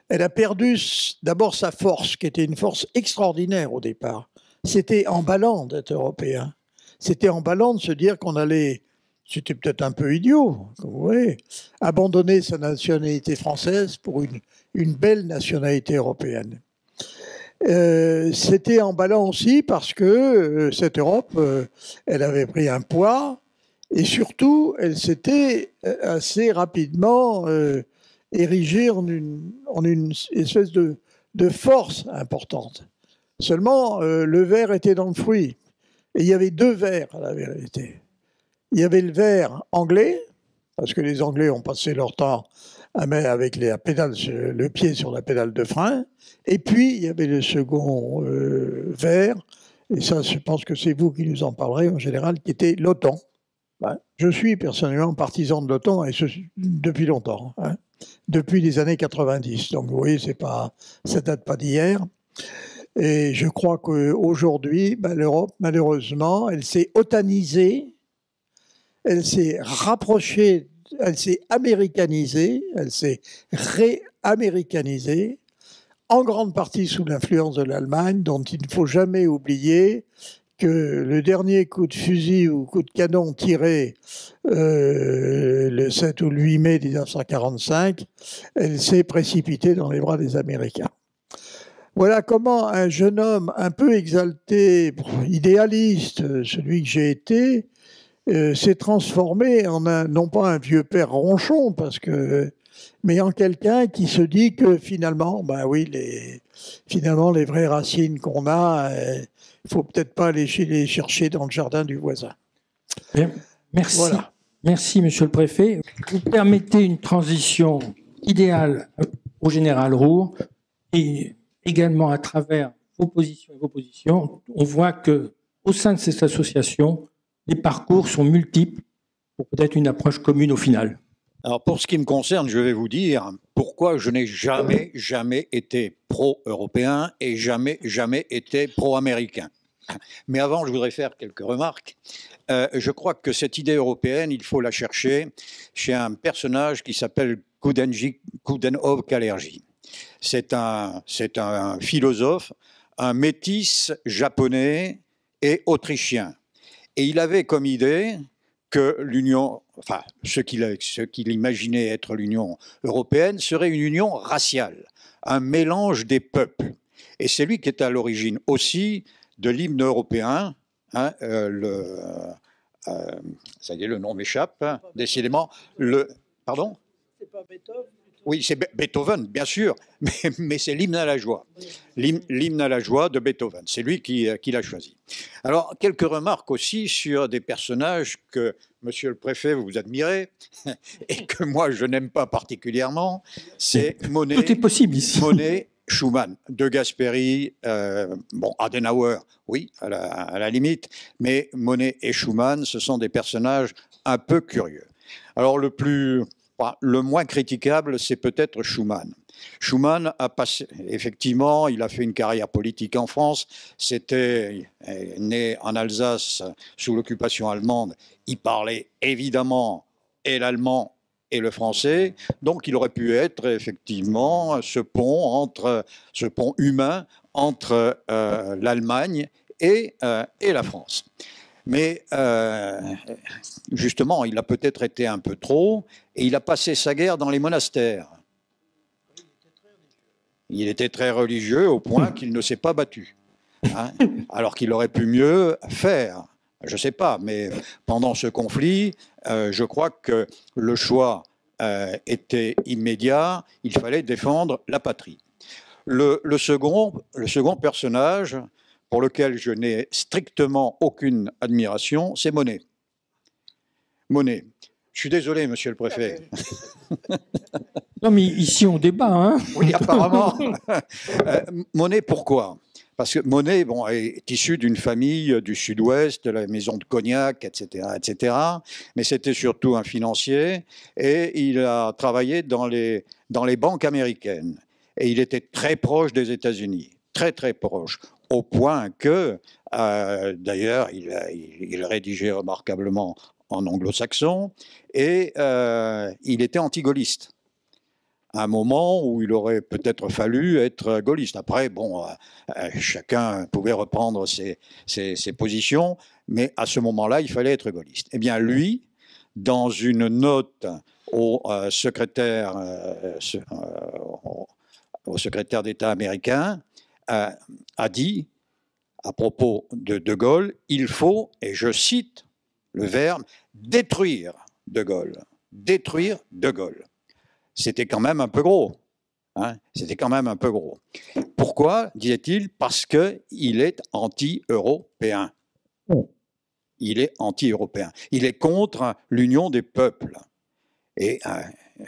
Elle a perdu d'abord sa force, qui était une force extraordinaire au départ. C'était emballant d'être européen. C'était emballant de se dire qu'on allait, c'était peut-être un peu idiot, comme vous voyez, abandonner sa nationalité française pour une belle nationalité européenne. C'était emballant aussi parce que cette Europe, elle avait pris un poids et surtout, elle s'était assez rapidement érigée en une espèce de force importante. Seulement, le ver était dans le fruit. Et il y avait 2 vers, à la vérité. Il y avait le ver anglais, parce que les Anglais ont passé leur temps à mettre avec le pied sur la pédale de frein. Et puis, il y avait le second ver, et ça, je pense que c'est vous qui nous en parlerez en général, qui était l'OTAN. Hein. Je suis personnellement partisan de l'OTAN, et depuis longtemps, hein, depuis les années 90. Donc, vous voyez, ça date pas d'hier. Et je crois qu'aujourd'hui, l'Europe, malheureusement, elle s'est otanisée, elle s'est rapprochée, elle s'est américanisée, elle s'est réaméricanisée en grande partie sous l'influence de l'Allemagne, dont il ne faut jamais oublier que le dernier coup de fusil ou coup de canon tiré le 7 ou le 8 mai 1945, elle s'est précipitée dans les bras des Américains. Voilà comment un jeune homme un peu exalté, idéaliste, celui que j'ai été, s'est transformé en non pas un vieux père ronchon, mais en quelqu'un qui se dit que finalement, ben oui, finalement les vraies racines qu'on a, il faut peut-être pas les chercher dans le jardin du voisin. Bien, merci. Voilà. Merci, monsieur le préfet. Vous permettez une transition idéale au général Roux et également à travers vos positions, on voit que au sein de cette association, les parcours sont multiples pour peut-être une approche commune au final. Alors pour ce qui me concerne, je vais vous dire pourquoi je n'ai jamais été pro-européen et jamais été pro-américain. Mais avant, je voudrais faire quelques remarques. Je crois que cette idée européenne, il faut la chercher chez un personnage qui s'appelle Coudenhove Kalergi. C'est un philosophe, un métis japonais et autrichien. Et il avait comme idée que l'Union, enfin, ce qu'il imaginait être l'Union européenne serait une union raciale, un mélange des peuples. Et c'est lui qui est à l'origine aussi de l'hymne européen. Hein, ça y est, le nom m'échappe, hein, décidément. Pardon ? C'est pas Beethoven ? Oui, c'est Beethoven, bien sûr, mais c'est l'hymne à la joie. L'hymne à la joie de Beethoven, c'est lui qui l'a choisi. Alors, quelques remarques aussi sur des personnages que, monsieur le préfet, vous admirez, et que moi, je n'aime pas particulièrement, c'est Monet. Tout est possible ici. Monet, Schumann, De Gasperi, Adenauer, oui, à la limite, mais Monet et Schumann, ce sont des personnages un peu curieux. Alors, le moins critiquable, c'est peut-être Schumann. Schumann a passé, effectivement, il a fait une carrière politique en France. C'était né en Alsace sous l'occupation allemande. Il parlait évidemment et l'allemand et le français. Donc, il aurait pu être effectivement ce pont humain entre l'Allemagne et la France. Mais justement, il a peut-être été un peu trop, et il a passé sa guerre dans les monastères. Il était très religieux au point qu'il ne s'est pas battu, hein, alors qu'il aurait pu mieux faire. Je ne sais pas, mais pendant ce conflit, je crois que le choix était immédiat. Il fallait défendre la patrie. Le second personnage, pour lequel je n'ai strictement aucune admiration, c'est Monet. Monet. Je suis désolé, monsieur le préfet. Non, mais ici, on débat, hein ? Oui, apparemment. Monet, pourquoi ? Parce que Monet est issu d'une famille du Sud-Ouest, de la maison de Cognac, etc. Mais c'était surtout un financier et il a travaillé dans les banques américaines. Et il était très proche des États-Unis, très, très proche. Au point que, d'ailleurs, il rédigeait remarquablement en anglo-saxon, et il était anti-gaulliste. À un moment où il aurait peut-être fallu être gaulliste. Après, chacun pouvait reprendre ses positions, mais à ce moment-là, il fallait être gaulliste. Eh bien, lui, dans une note au secrétaire d'État américain, a dit, à propos de De Gaulle, il faut, et je cite le verbe, détruire De Gaulle. Détruire De Gaulle. C'était quand même un peu gros. Hein, c'était quand même un peu gros. Pourquoi, disait-il ? Parce qu'il est anti-européen. Il est anti-européen. Il est contre l'union des peuples. Et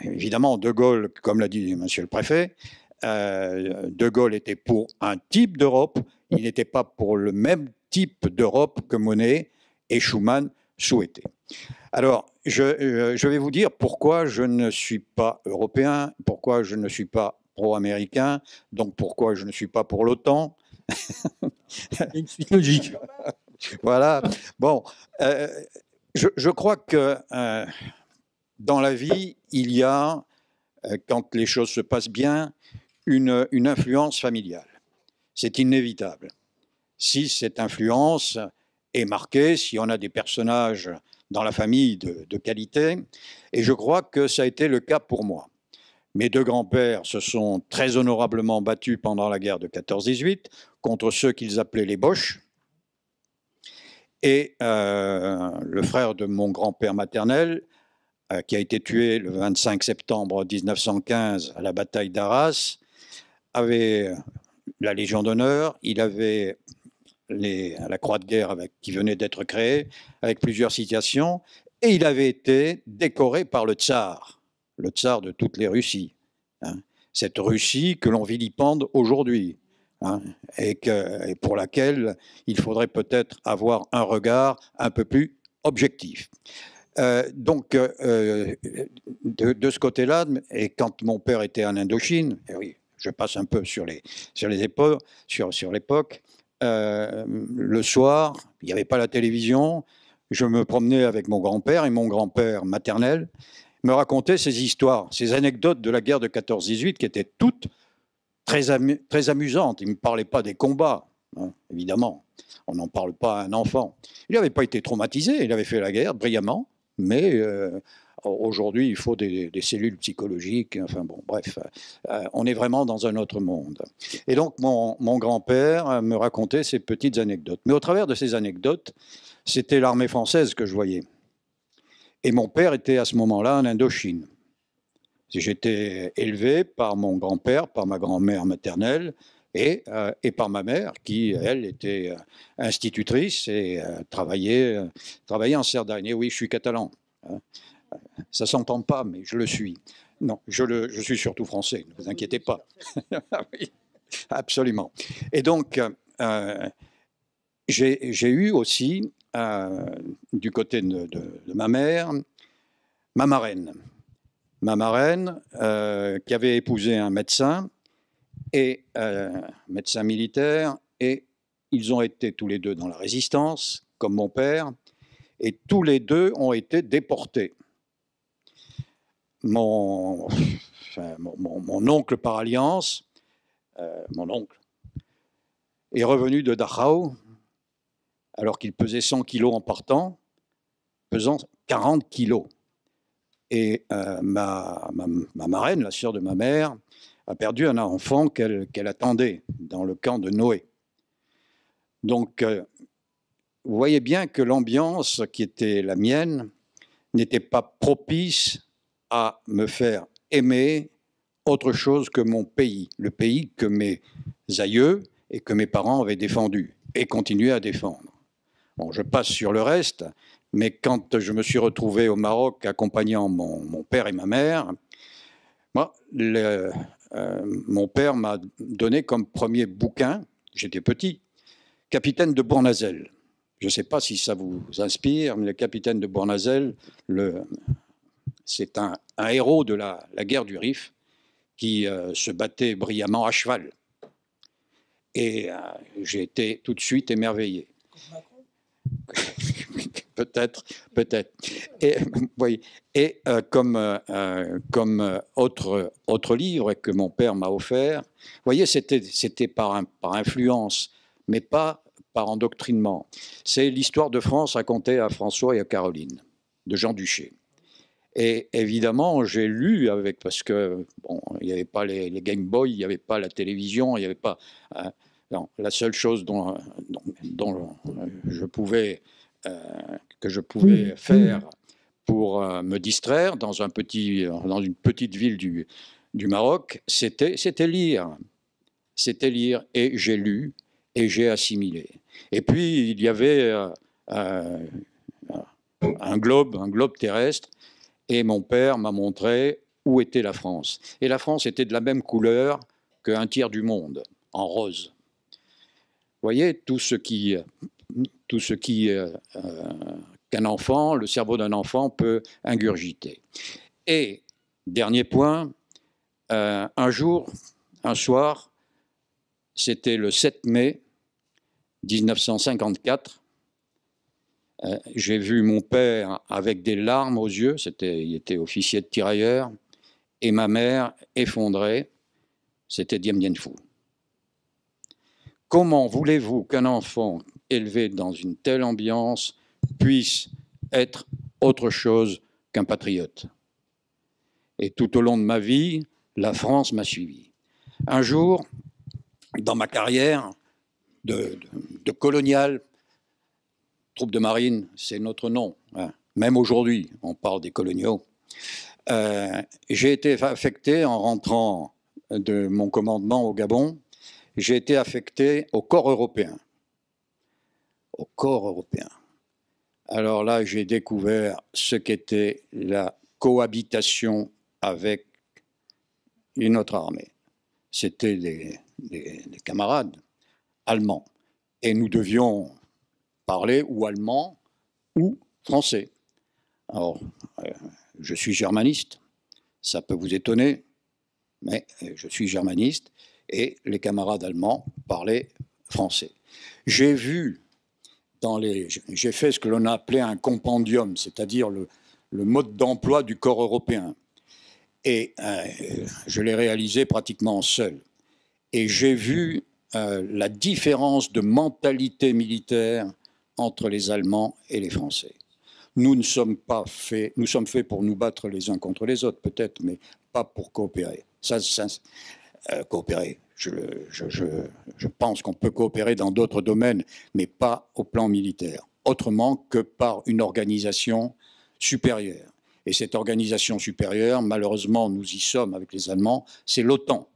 évidemment, De Gaulle, comme l'a dit monsieur le préfet, De Gaulle était pour un type d'Europe, il n'était pas pour le même type d'Europe que Monet et Schumann souhaitaient. Alors, je vais vous dire pourquoi je ne suis pas européen, pourquoi je ne suis pas pro-américain, donc pourquoi je ne suis pas pour l'OTAN. Il y a une suite logique. Voilà. Bon, je crois que dans la vie, il y a, quand les choses se passent bien, une influence familiale. C'est inévitable. Si cette influence est marquée, si on a des personnages dans la famille de qualité, et je crois que ça a été le cas pour moi. Mes deux grands-pères se sont très honorablement battus pendant la guerre de 14-18 contre ceux qu'ils appelaient les Boches. Et le frère de mon grand-père maternel, qui a été tué le 25 septembre 1915 à la bataille d'Arras, avait la Légion d'honneur, il avait la croix de guerre qui venait d'être créée, avec plusieurs citations, et il avait été décoré par le tsar de toutes les Russies. Hein. Cette Russie que l'on vilipende aujourd'hui, hein, et pour laquelle il faudrait peut-être avoir un regard un peu plus objectif. Donc, de ce côté-là, et quand mon père était en Indochine, et oui, je passe un peu sur l'époque, le soir, il n'y avait pas la télévision, je me promenais avec mon grand-père, et mon grand-père maternel me racontait ces histoires, ces anecdotes de la guerre de 14-18 qui étaient toutes très amusantes. Il ne me parlait pas des combats, hein, évidemment. On n'en parle pas à un enfant. Il n'avait pas été traumatisé, il avait fait la guerre brillamment, mais aujourd'hui, il faut des cellules psychologiques. Enfin bon, bref, on est vraiment dans un autre monde. Et donc, mon grand-père me racontait ces petites anecdotes. Mais au travers de ces anecdotes, c'était l'armée française que je voyais. Et mon père était à ce moment-là en Indochine. J'étais élevé par mon grand-père, par ma grand-mère maternelle et par ma mère qui, elle, était institutrice et travaillait en Cerdagne. Et oui, je suis catalan. Ça ne s'entend pas, mais je le suis. Non, je suis surtout français, ne vous inquiétez pas. Oui, absolument. Et donc, j'ai eu aussi, du côté de ma mère, ma marraine. Ma marraine, qui avait épousé un médecin, médecin militaire, et ils ont été tous les deux dans la résistance, comme mon père, et tous les deux ont été déportés. Mon oncle par alliance, mon oncle, est revenu de Dachau, alors qu'il pesait 100 kilos en partant, pesant 40 kilos. Et ma marraine, la sœur de ma mère, a perdu un enfant qu'elle attendait dans le camp de Noé. Donc, vous voyez bien que l'ambiance qui était la mienne n'était pas propice à me faire aimer autre chose que mon pays, le pays que mes aïeux et que mes parents avaient défendu et continuaient à défendre. Bon, je passe sur le reste, mais quand je me suis retrouvé au Maroc accompagnant mon père et ma mère, moi, mon père m'a donné comme premier bouquin, j'étais petit, Capitaine de Bournazel. Je ne sais pas si ça vous inspire, mais le capitaine de Bournazel, c'est un héros de la guerre du Rif qui se battait brillamment à cheval. Et j'ai été tout de suite émerveillé. Peut-être. Et, oui. Et comme autre livre que mon père m'a offert, vous voyez, c'était par influence, mais pas par endoctrinement. C'est l'histoire de France racontée à François et à Caroline, de Jean Duché. Et évidemment, j'ai lu parce que bon, il n'y avait pas les Game Boy, il n'y avait pas la télévision, il n'y avait pas. Non, la seule chose dont je pouvais faire pour me distraire dans une petite ville du Maroc, c'était lire. C'était lire, et j'ai lu et j'ai assimilé. Et puis il y avait un globe terrestre, et mon père m'a montré où était la France. Et la France était de la même couleur qu'un tiers du monde, en rose. Vous voyez, tout ce qui qu'un enfant, le cerveau d'un enfant peut ingurgiter. Et, dernier point, un soir, c'était le 7 mai 1954, j'ai vu mon père avec des larmes aux yeux, il était officier de tirailleurs, et ma mère effondrée. c'était Dien Bien Phu. Comment voulez-vous qu'un enfant élevé dans une telle ambiance puisse être autre chose qu'un patriote? Et tout au long de ma vie, la France m'a suivi. Un jour, dans ma carrière de colonial, troupe de marine, c'est notre nom, hein. Même aujourd'hui, on parle des coloniaux. J'ai été affecté en rentrant de mon commandement au Gabon, j'ai été affecté au corps européen. Au corps européen. Alors là, j'ai découvert ce qu'était la cohabitation avec une autre armée. C'était des camarades allemands. Et nous devions parler ou allemand ou français. Alors, je suis germaniste, ça peut vous étonner, mais je suis germaniste et les camarades allemands parlaient français. J'ai fait ce que l'on a appelé un compendium, c'est-à-dire le mode d'emploi du corps européen. Et je l'ai réalisé pratiquement seul. Et j'ai vu la différence de mentalité militaire entre les Allemands et les Français. Nous sommes faits pour nous battre les uns contre les autres, peut-être, mais pas pour coopérer. Coopérer. Je pense qu'on peut coopérer dans d'autres domaines, mais pas au plan militaire, autrement que par une organisation supérieure. Et cette organisation supérieure, malheureusement, nous y sommes avec les Allemands, c'est l'OTAN.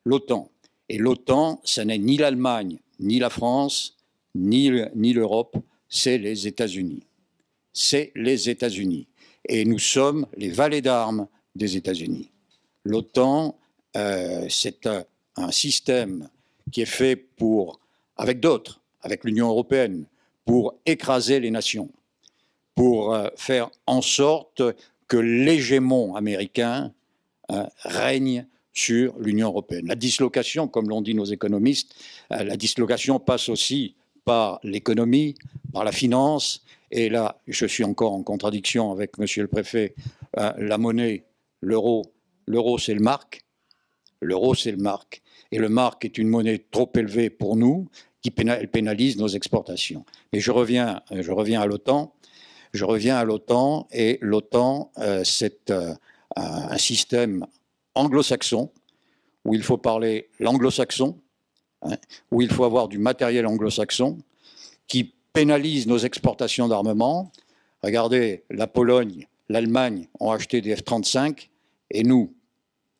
L'OTAN. Et l'OTAN, ce n'est ni l'Allemagne, ni la France, ni l'Europe, c'est les États-Unis. C'est les États-Unis. Et nous sommes les valets d'armes des États-Unis. L'OTAN, c'est un système qui est fait avec d'autres, avec l'Union européenne, pour écraser les nations, pour faire en sorte que l'hégémon américain règne sur l'Union européenne. La dislocation, comme l'ont dit nos économistes, la dislocation passe aussi par l'économie, par la finance, et là, je suis encore en contradiction avec monsieur le préfet, la monnaie, l'euro, c'est le mark, l'euro c'est le mark, et le mark est une monnaie trop élevée pour nous, qui pénalise nos exportations. Mais je reviens à l'OTAN. Je reviens à l'OTAN, et l'OTAN, c'est un système anglo-saxon, où il faut parler l'anglo-saxon, hein, où il faut avoir du matériel anglo-saxon, qui pénalise nos exportations d'armement. Regardez, la Pologne, l'Allemagne ont acheté des F-35, et nous,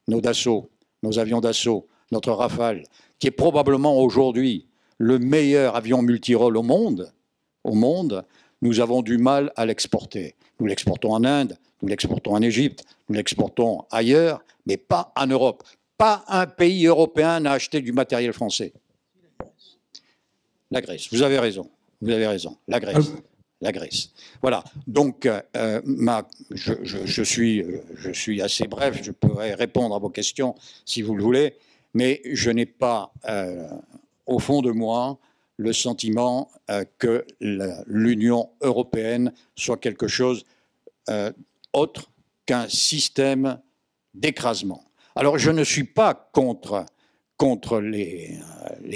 nos Dassault, nos avions d'assaut, notre Rafale, qui est probablement aujourd'hui le meilleur avion multirôle au monde, nous avons du mal à l'exporter. Nous l'exportons en Inde, nous l'exportons en Égypte, nous l'exportons ailleurs, mais pas en Europe. Pas un pays européen n'a acheté du matériel français. La Grèce, vous avez raison, la Grèce. La Grèce. Voilà, donc je suis assez bref, je pourrais répondre à vos questions si vous le voulez, mais je n'ai pas, au fond de moi, le sentiment que l'Union européenne soit quelque chose autre qu'un système d'écrasement. Alors je ne suis pas contre les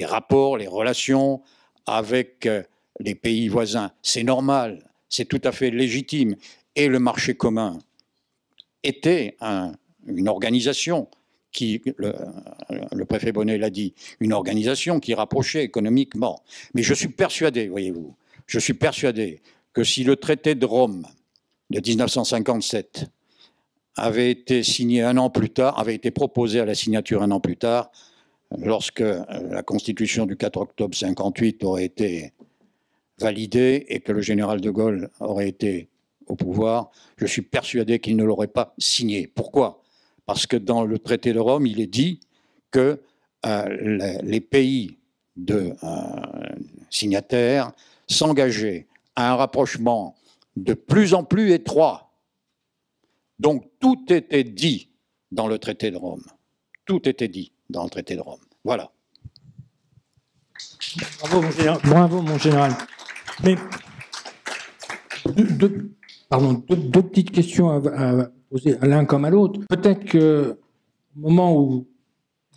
rapports, les relations avec les pays voisins. C'est normal, c'est tout à fait légitime. Et le marché commun était une organisation qui, le préfet Bonnet l'a dit, une organisation qui rapprochait économiquement. Mais je suis persuadé, voyez-vous, je suis persuadé que si le traité de Rome de 1957 avait été signé un an plus tard, avait été proposé à la signature un an plus tard, lorsque la Constitution du 4 octobre 1958 aurait été validée et que le général de Gaulle aurait été au pouvoir, je suis persuadé qu'il ne l'aurait pas signé. Pourquoi ? Parce que dans le traité de Rome, il est dit que les pays signataires s'engageaient à un rapprochement de plus en plus étroit. Donc tout était dit dans le traité de Rome. Tout était dit dans le traité de Rome. Voilà. Bravo, mon général. Mais deux petites questions à poser à l'un comme à l'autre. Peut-être qu'au moment où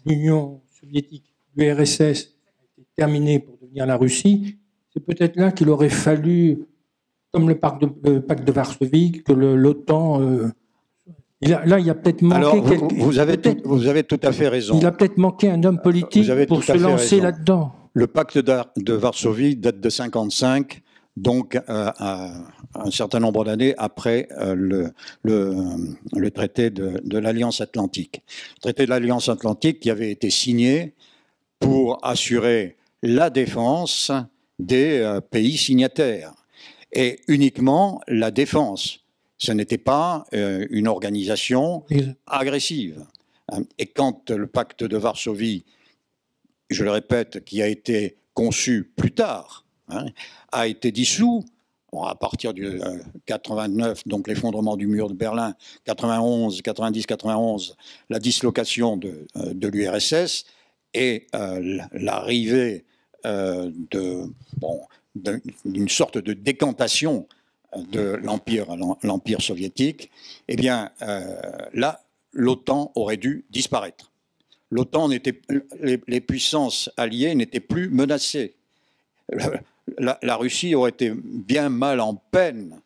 l'Union soviétique, l'URSS, a été terminée pour devenir la Russie, c'est peut-être là qu'il aurait fallu, comme le pacte de Varsovie, que l'OTAN... là, il y a peut-être manqué... Alors, vous avez tout à fait raison. Il a peut-être manqué un homme politique pour se lancer là-dedans. Le pacte de Varsovie date de 1955, donc un certain nombre d'années après le traité de l'Alliance Atlantique. Le traité de l'Alliance Atlantique qui avait été signé pour assurer la défense des pays signataires, et uniquement la défense. Ce n'était pas une organisation agressive. Et quand le pacte de Varsovie, je le répète, qui a été conçu plus tard, a été dissous, à partir du 89, donc l'effondrement du mur de Berlin, 90, 91, la dislocation de l'URSS et l'arrivée d'une sorte de décantation de l'Empire soviétique, eh bien, là, l'OTAN aurait dû disparaître. L'OTAN les puissances alliées n'étaient plus menacées. La Russie aurait été bien mal en peine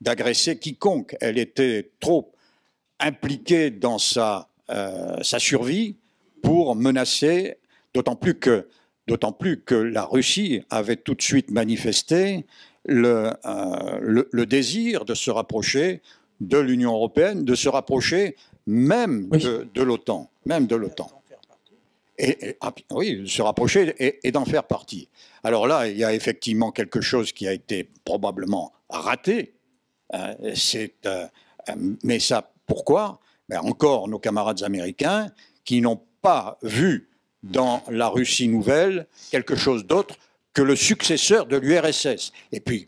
d'agresser quiconque. Elle était trop impliquée dans sa survie pour menacer, d'autant plus que la Russie avait tout de suite manifesté le désir de se rapprocher de l'Union européenne, de se rapprocher même de l'OTAN, oui, se rapprocher et d'en faire partie. Alors là, il y a effectivement quelque chose qui a été probablement raté. Mais ça, pourquoi? Encore nos camarades américains qui n'ont pas vu dans la Russie nouvelle quelque chose d'autre que le successeur de l'URSS. Et puis,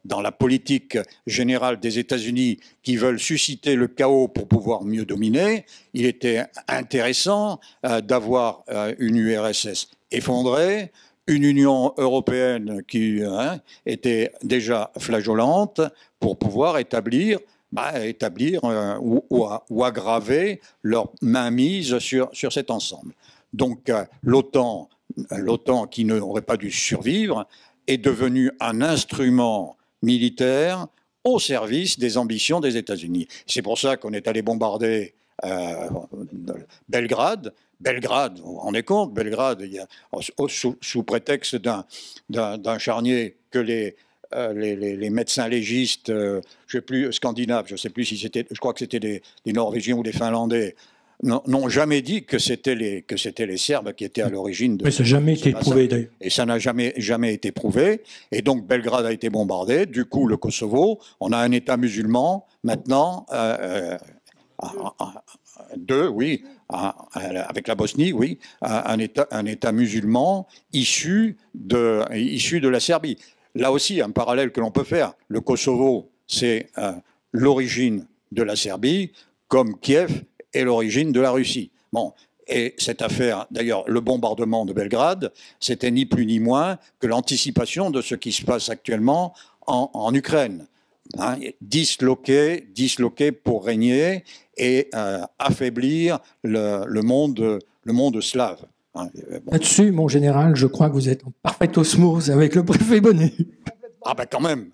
dans la politique générale des États-Unis qui veulent susciter le chaos pour pouvoir mieux dominer, il était intéressant d'avoir une URSS effondrée, une Union européenne qui était déjà flageolante pour pouvoir établir ou aggraver leur mainmise sur cet ensemble. Donc l'OTAN, qui n'aurait pas dû survivre, est devenu un instrument militaire au service des ambitions des États-Unis. C'est pour ça qu'on est allé bombarder Belgrade. Vous vous rendez compte, Belgrade, sous prétexte d'un charnier que les médecins légistes, je sais plus, scandinaves, je sais plus si c'était, je crois que c'était des Norvégiens ou des Finlandais, n'ont jamais dit que c'était les Serbes qui étaient à l'origine de... Mais ça n'a jamais été prouvé, d'ailleurs. Et ça n'a jamais été prouvé. Et donc, Belgrade a été bombardé. Du coup, le Kosovo, on a un État musulman, maintenant, avec la Bosnie, oui, un État musulman issu de la Serbie. Là aussi, un parallèle que l'on peut faire. Le Kosovo, c'est l'origine de la Serbie, comme Kiev est l'origine de la Russie. Et cette affaire, d'ailleurs, le bombardement de Belgrade, c'était ni plus ni moins que l'anticipation de ce qui se passe actuellement en Ukraine. Disloquer pour régner et affaiblir le monde slave. Là-dessus, mon général, je crois que vous êtes en parfaite osmose avec le préfet Bonnet. Ah ben quand même.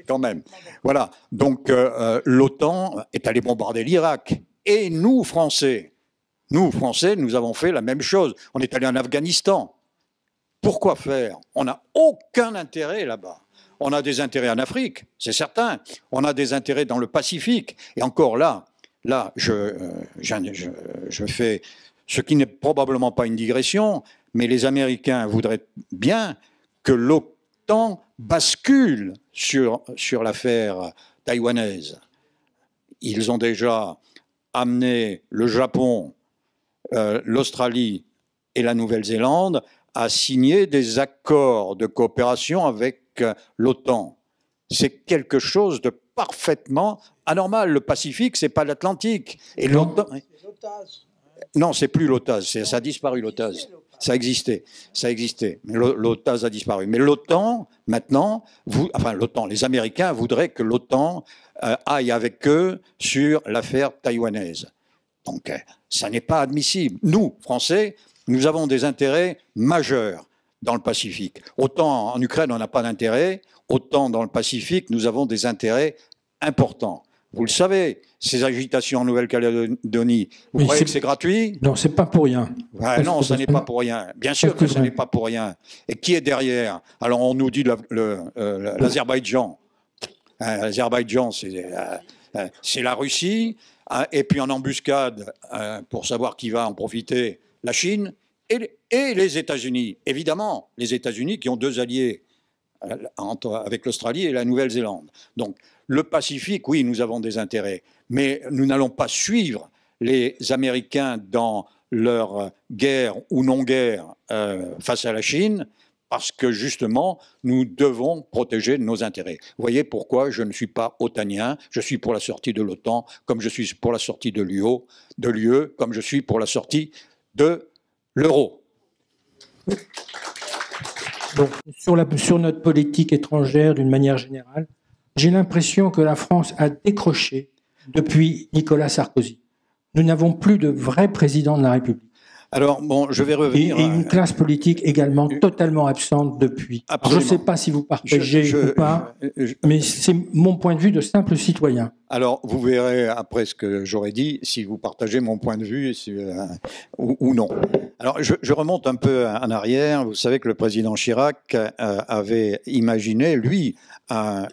Quand même. Voilà. Donc l'OTAN est allé bombarder l'Irak. Et nous, Français, nous avons fait la même chose. On est allé en Afghanistan. Pourquoi faire? On n'a aucun intérêt là-bas. On a des intérêts en Afrique, c'est certain. On a des intérêts dans le Pacifique. Et encore là, je fais ce qui n'est probablement pas une digression, mais les Américains voudraient bien que l'OTAN bascule sur l'affaire taïwanaise. Ils ont déjà amené le Japon, l'Australie et la Nouvelle-Zélande à signer des accords de coopération avec l'OTAN. C'est quelque chose de parfaitement anormal. Le Pacifique, c'est pas l'Atlantique. Et l'OTAN... Non, c'est plus l'OTAS. Ça a disparu, l'OTAS. Ça existait. Mais l'OTAS a disparu. Mais l'OTAN, maintenant, les Américains voudraient que l'OTAN aille avec eux sur l'affaire taïwanaise. Donc, ça n'est pas admissible. Nous, Français, nous avons des intérêts majeurs dans le Pacifique. Autant en Ukraine, on n'a pas d'intérêt, autant dans le Pacifique, nous avons des intérêts importants. Vous le savez, ces agitations en Nouvelle-Calédonie, vous croyez que c'est gratuit? Non, c'est pas pour rien. Ouais, non, ça n'est pas pour rien. Bien sûr que ce n'est pas pour rien. Et qui est derrière? Alors, on nous dit l'Azerbaïdjan. L'Azerbaïdjan, c'est la Russie. Et puis en embuscade, pour savoir qui va en profiter, la Chine et les États-Unis. Évidemment, les États-Unis qui ont deux alliés avec l'Australie et la Nouvelle-Zélande. Donc, le Pacifique, oui, nous avons des intérêts, mais nous n'allons pas suivre les Américains dans leur guerre ou non-guerre face à la Chine, parce que justement, nous devons protéger nos intérêts. Vous voyez pourquoi je ne suis pas otanien, je suis pour la sortie de l'OTAN, comme je suis pour la sortie de l'UE, comme je suis pour la sortie de l'euro. Donc, sur notre politique étrangère, d'une manière générale, j'ai l'impression que la France a décroché depuis Nicolas Sarkozy. Nous n'avons plus de vrai président de la République. Alors, bon, je vais revenir... Et une classe politique également totalement absente depuis. Je ne sais pas si vous partagez ou pas, mais c'est mon point de vue de simple citoyen. Alors, vous verrez après ce que j'aurais dit, si vous partagez mon point de vue ou non. Alors, je remonte un peu en arrière. Vous savez que le président Chirac avait imaginé, lui, un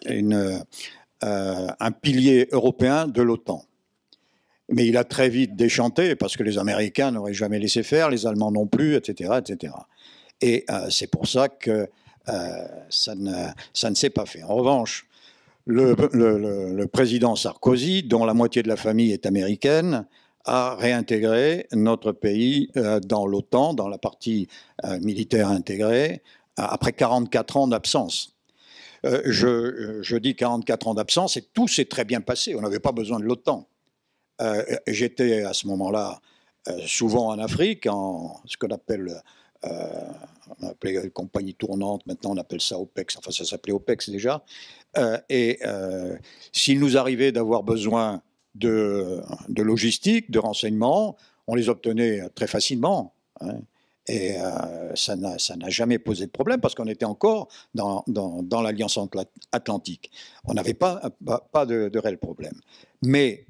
pilier européen de l'OTAN. Mais il a très vite déchanté parce que les Américains n'auraient jamais laissé faire, les Allemands non plus, etc., etc. Et c'est pour ça que ça ne s'est pas fait. En revanche, le président Sarkozy, dont la moitié de la famille est américaine, a réintégré notre pays dans l'OTAN, dans la partie militaire intégrée, après 44 ans d'absence. Je dis 44 ans d'absence et tout s'est très bien passé. On n'avait pas besoin de l'OTAN. J'étais à ce moment-là souvent en Afrique, en ce qu'on appelle, on appelait compagnie tournante, maintenant on appelle ça OPEX, enfin ça s'appelait OPEX déjà. S'il nous arrivait d'avoir besoin de logistique, de renseignements, on les obtenait très facilement. Hein. Et ça n'a jamais posé de problème parce qu'on était encore dans l'Alliance Atlantique. On n'avait pas de réel problème. Mais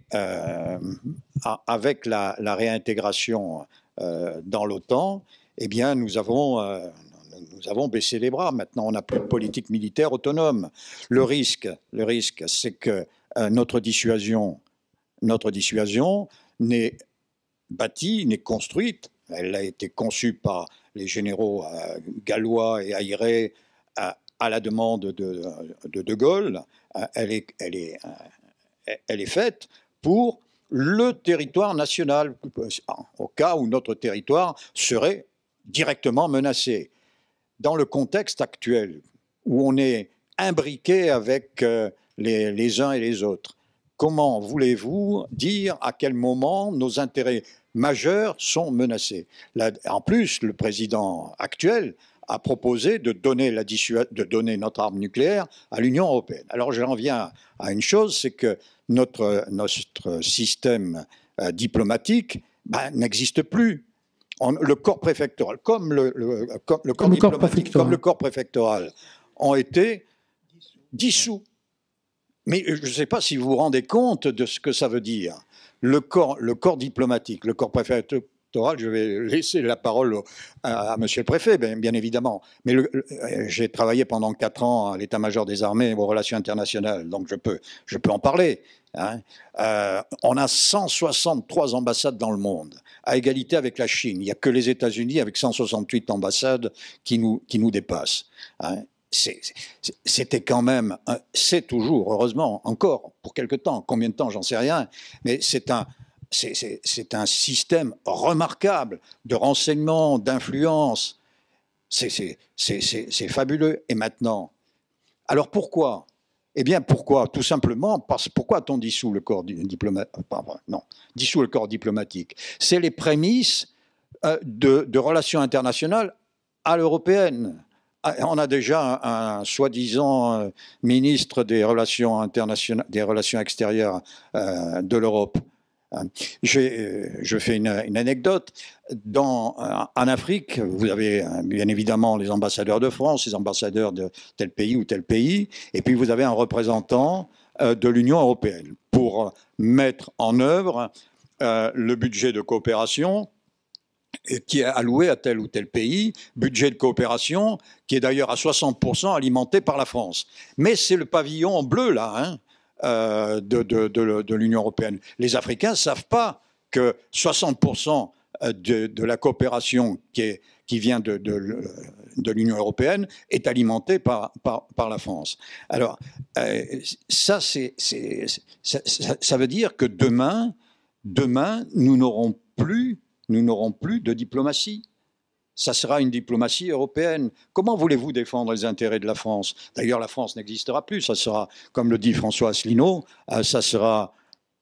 avec la réintégration dans l'OTAN, eh bien, nous avons baissé les bras. Maintenant, on n'a plus de politique militaire autonome. Le risque, c'est que notre dissuasion n'est bâtie, n'est construite. Elle a été conçue par les généraux gallois et aérés à la demande de Gaulle. Elle est faite pour le territoire national, au cas où notre territoire serait directement menacé. Dans le contexte actuel, où on est imbriqué avec les uns et les autres, comment voulez-vous dire à quel moment nos intérêts majeurs sont menacés? Là, en plus, le président actuel a proposé de donner notre arme nucléaire à l'Union européenne. Alors j'en viens à une chose, c'est que notre système diplomatique n'existe plus. Le corps préfectoral, comme le corps préfectoral, ont été dissous. Mais je ne sais pas si vous vous rendez compte de ce que ça veut dire. Le corps diplomatique, le corps préfectoral, je vais laisser la parole à monsieur le préfet, bien évidemment. Mais j'ai travaillé pendant 4 ans à l'état-major des armées aux relations internationales, donc je peux en parler. Hein. On a 163 ambassades dans le monde, à égalité avec la Chine. Il n'y a que les États-Unis avec 168 ambassades qui nous dépassent. Hein. C'était quand même, c'est toujours, heureusement, encore pour quelque temps, combien de temps, j'en sais rien, mais c'est un système remarquable de renseignement, d'influence. C'est fabuleux. Et maintenant, alors pourquoi? Eh bien, pourquoi? Tout simplement, pourquoi a-t-on dissous le corps diplomatique? Non, dissous le corps diplomatique. C'est les prémices de relations internationales à l'européenne. On a déjà un soi-disant ministre des relations internationales, des relations extérieures de l'Europe. Je fais une anecdote. En Afrique, vous avez bien évidemment les ambassadeurs de France, les ambassadeurs de tel pays ou tel pays, et puis vous avez un représentant de l'Union européenne pour mettre en œuvre le budget de coopération qui est alloué à tel ou tel pays, budget de coopération qui est d'ailleurs à 60% alimenté par la France. Mais c'est le pavillon en bleu, là, hein, de l'Union européenne. Les Africains ne savent pas que 60% de la coopération qui vient de l'Union européenne est alimentée par la France. Alors, ça veut dire que demain nous n'aurons plus de diplomatie. Ça sera une diplomatie européenne. Comment voulez-vous défendre les intérêts de la France? D'ailleurs, la France n'existera plus. Ça sera, comme le dit François Asselineau, ça sera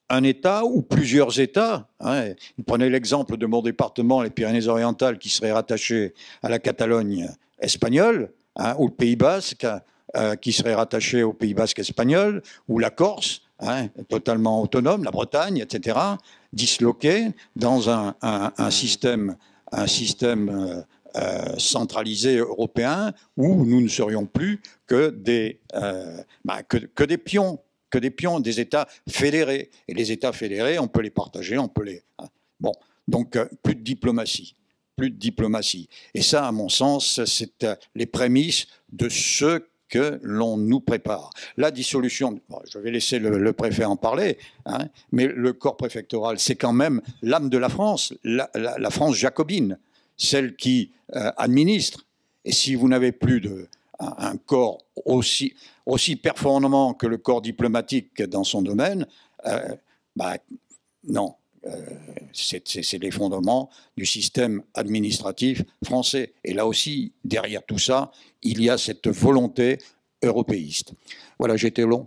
un État ou plusieurs États. Hein. Prenez l'exemple de mon département, les Pyrénées-Orientales, qui serait rattaché à la Catalogne espagnole, hein, ou le Pays Basque, qui serait rattaché au Pays Basque espagnol, ou la Corse, hein, totalement autonome, la Bretagne, etc., disloquée dans un système centralisé européen où nous ne serions plus que des pions, des États fédérés. Et les États fédérés, on peut les partager, on peut les... Bon, donc plus de diplomatie. Et ça, à mon sens, c'est les prémices de ce que l'on nous prépare. La dissolution, je vais laisser le préfet en parler, hein, mais le corps préfectoral, c'est quand même l'âme de la France, la France jacobine, celle qui administre. Et si vous n'avez plus un corps aussi performant que le corps diplomatique dans son domaine, non. C'est l'effondrement du système administratif français. Et là aussi, derrière tout ça, il y a cette volonté européiste. Voilà, j'ai été long.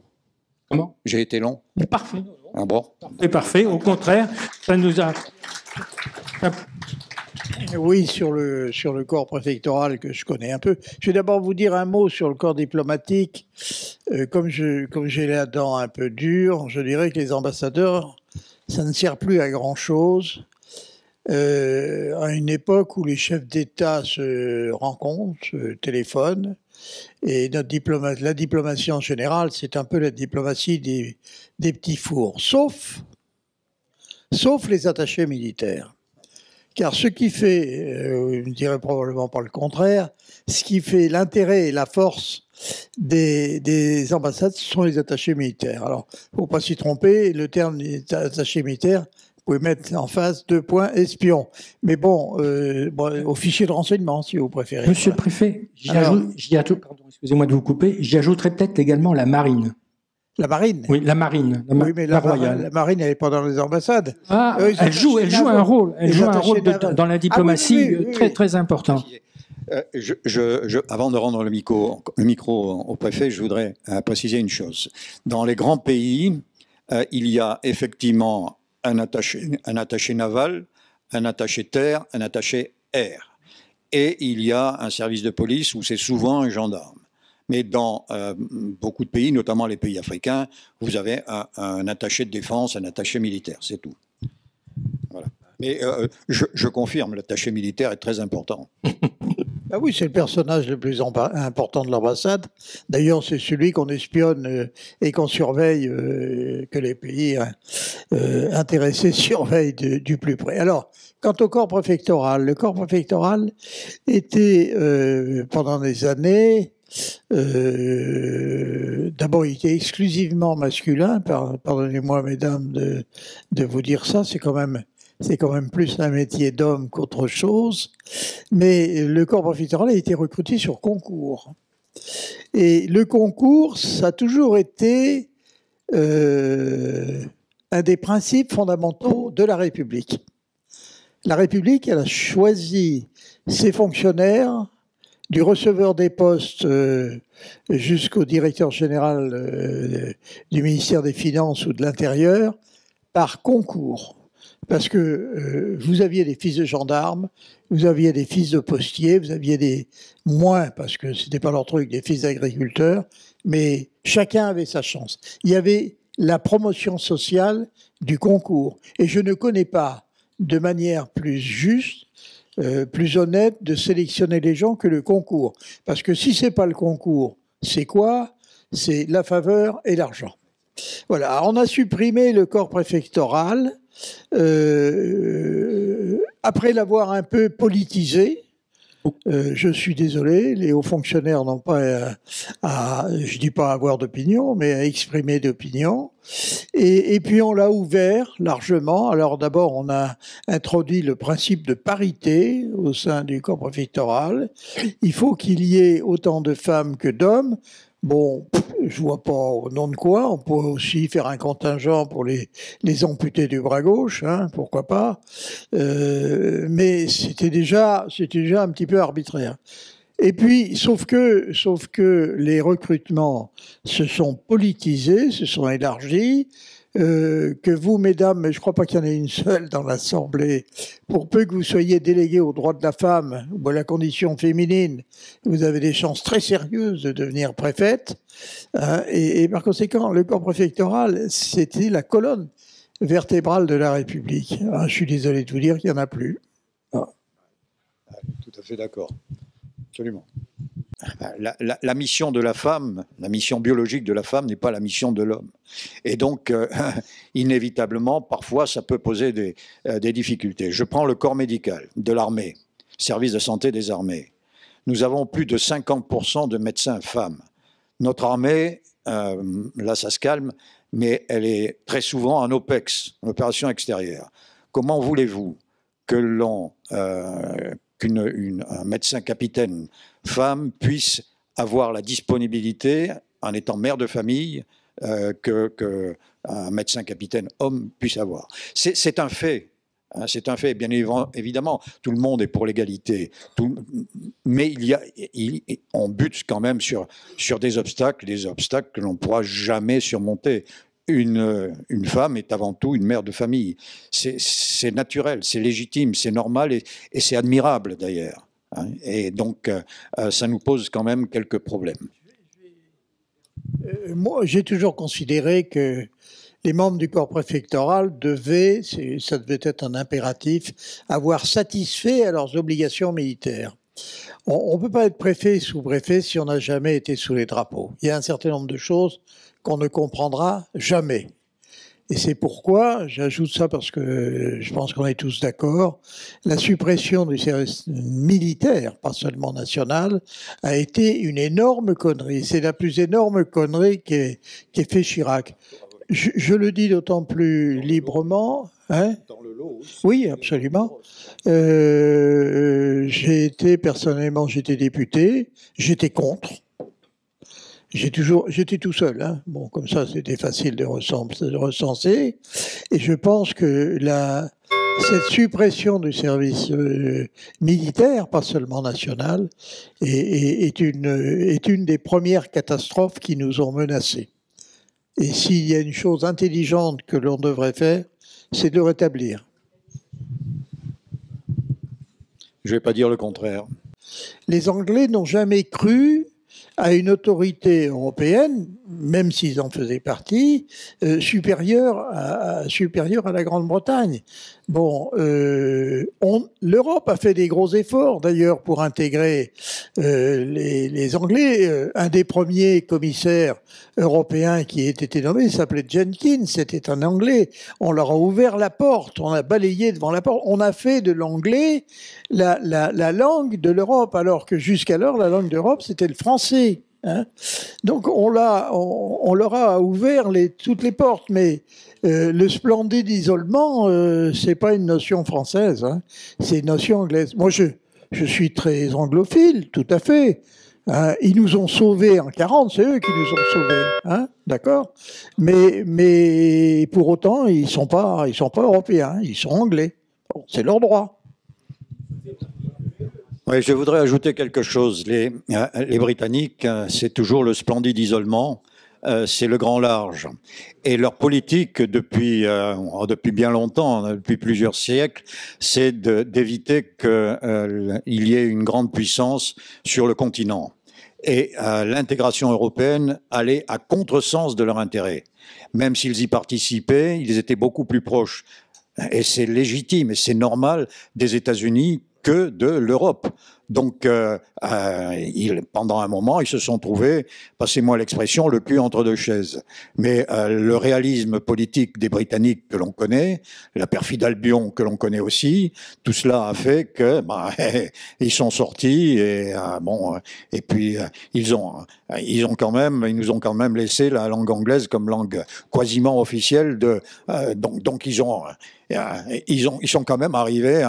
Comment? J'ai été long. Parfait. Ah bon? Parfait. Au contraire, ça nous a... Oui, sur le corps préfectoral que je connais un peu. Je vais d'abord vous dire un mot sur le corps diplomatique. Comme j'ai la dent un peu dure, je dirais que les ambassadeurs, ça ne sert plus à grand-chose. À une époque où les chefs d'État se rencontrent, se téléphonent, et la diplomatie en général, c'est un peu la diplomatie des petits fours, sauf les attachés militaires. Car ce qui fait, je ne dirais probablement pas le contraire, ce qui fait l'intérêt et la force des ambassades, ce sont les attachés militaires. Alors, il ne faut pas s'y tromper, le terme des attachés militaires, vous pouvez mettre en face 2 points espion. Mais bon, au fichier de renseignement, si vous préférez. Monsieur le préfet, pardon, excusez-moi de vous couper, j'y ajouterais peut-être également la marine. La marine? Oui, la marine, oui, mais la royale. La marine, elle n'est pas dans les ambassades. Ah, elle joue un rôle. Elle joue un rôle dans la diplomatie très, très important. Avant de rendre le micro au préfet, je voudrais préciser une chose. Dans les grands pays, il y a effectivement un attaché naval, un attaché terre, un attaché air. Et il y a un service de police où c'est souvent un gendarme. Mais dans beaucoup de pays, notamment les pays africains, vous avez un attaché de défense, un attaché militaire, c'est tout. Voilà. Mais je confirme, l'attaché militaire est très important. Ah oui, c'est le personnage le plus important de l'ambassade. D'ailleurs, c'est celui qu'on espionne et qu'on surveille, que les pays intéressés surveillent du plus près. Alors, quant au corps préfectoral, le corps préfectoral était, pendant des années, d'abord, il était exclusivement masculin. Pardonnez-moi, mesdames, de vous dire ça. C'est quand même plus un métier d'homme qu'autre chose. Mais le corps préfectoral a été recruté sur concours. Et le concours, ça a toujours été un des principes fondamentaux de la République. La République, elle a choisi ses fonctionnaires, du receveur des postes jusqu'au directeur général du ministère des Finances ou de l'Intérieur, par concours. Parce que vous aviez des fils de gendarmes, vous aviez des fils de postiers, vous aviez des moins, parce que c'était pas leur truc, des fils d'agriculteurs, mais chacun avait sa chance. Il y avait la promotion sociale du concours. Et je ne connais pas de manière plus juste, plus honnête de sélectionner les gens que le concours. Parce que si c'est pas le concours, c'est quoi? C'est la faveur et l'argent. Voilà, on a supprimé le corps préfectoral après l'avoir un peu politisé. Je suis désolé, les hauts fonctionnaires n'ont pas je dis pas avoir d'opinion, mais à exprimer d'opinion. Et puis on l'a ouvert largement. Alors d'abord, on a introduit le principe de parité au sein du corps préfectoral. Il faut qu'il y ait autant de femmes que d'hommes. Bon, je vois pas au nom de quoi. On pourrait aussi faire un contingent pour les amputés du bras gauche, hein, pourquoi pas. Mais c'était déjà un petit peu arbitraire. Et puis, sauf que les recrutements se sont politisés, se sont élargis, que vous, mesdames, mais je crois pas qu'il y en ait une seule dans l'Assemblée, pour peu que vous soyez délégués aux droits de la femme ou à la condition féminine, vous avez des chances très sérieuses de devenir préfète. Et par conséquent, le corps préfectoral, c'était la colonne vertébrale de la République. Je suis désolé de vous dire qu'il n'y en a plus. Tout à fait d'accord. Absolument. La mission de la femme, la mission biologique de la femme n'est pas la mission de l'homme. Et donc, inévitablement, parfois, ça peut poser des difficultés. Je prends le corps médical de l'armée, service de santé des armées. Nous avons plus de 50% de médecins femmes. Notre armée, là ça se calme, mais elle est très souvent en OPEX, en opération extérieure. Comment voulez-vous que un médecin capitaine femme puisse avoir la disponibilité, en étant mère de famille, qu'un médecin capitaine homme puisse avoir. C'est un fait. Hein, c'est un fait. Bien évidemment, tout le monde est pour l'égalité. Mais on bute quand même sur des obstacles que l'on ne pourra jamais surmonter. Une femme est avant tout une mère de famille. C'est naturel, c'est légitime, c'est normal et c'est admirable d'ailleurs. Hein, et donc, ça nous pose quand même quelques problèmes. Moi, j'ai toujours considéré que les membres du corps préfectoral ça devait être un impératif, avoir satisfait à leurs obligations militaires. On ne peut pas être préfet, sous-préfet si on n'a jamais été sous les drapeaux. Il y a un certain nombre de choses qu'on ne comprendra jamais. Et c'est pourquoi, j'ajoute ça parce que je pense qu'on est tous d'accord, la suppression du service militaire, pas seulement national, a été une énorme connerie. C'est la plus énorme connerie qu'ait fait Chirac. Je le dis d'autant plus librement. Hein? Oui, absolument. Personnellement, j'étais député, j'étais contre. J'étais tout seul, hein. Bon, comme ça, c'était facile de recenser. Et je pense que cette suppression du service militaire, pas seulement national, est une des premières catastrophes qui nous ont menacés. Et s'il y a une chose intelligente que l'on devrait faire, c'est de le rétablir. Je ne vais pas dire le contraire. Les Anglais n'ont jamais cru à une autorité européenne, même s'ils en faisaient partie, supérieure à la Grande-Bretagne. Bon, l'Europe a fait des gros efforts, d'ailleurs, pour intégrer les Anglais. Un des premiers commissaires européens qui ait été nommé s'appelait Jenkins, c'était un Anglais. On leur a ouvert la porte, on a balayé devant la porte, on a fait de l'anglais la langue de l'Europe, alors que jusqu'alors, la langue d'Europe, c'était le français. Hein. Donc on leur a ouvert toutes les portes, mais le splendide isolement, c'est pas une notion française, hein, c'est une notion anglaise. Moi, je suis très anglophile, tout à fait. Hein, ils nous ont sauvés en 40, c'est eux qui nous ont sauvés, hein, d'accord. Mais pour autant, ils sont pas européens, ils sont anglais. Bon, c'est leur droit. Oui, je voudrais ajouter quelque chose. Les Britanniques, c'est toujours le splendide isolement, c'est le grand large. Et leur politique depuis bien longtemps, depuis plusieurs siècles, c'est d'éviter qu'il y ait une grande puissance sur le continent. Et l'intégration européenne allait à contresens de leur intérêt. Même s'ils y participaient, ils étaient beaucoup plus proches, et c'est légitime et c'est normal, des États-Unis que de l'Europe. Donc, pendant un moment, ils se sont trouvés, passez-moi l'expression, le cul entre deux chaises. Mais le réalisme politique des Britanniques que l'on connaît, la perfide Albion que l'on connaît aussi, tout cela a fait que ils sont sortis et et puis ils nous ont quand même laissé la langue anglaise comme langue quasiment officielle donc ils sont quand même arrivés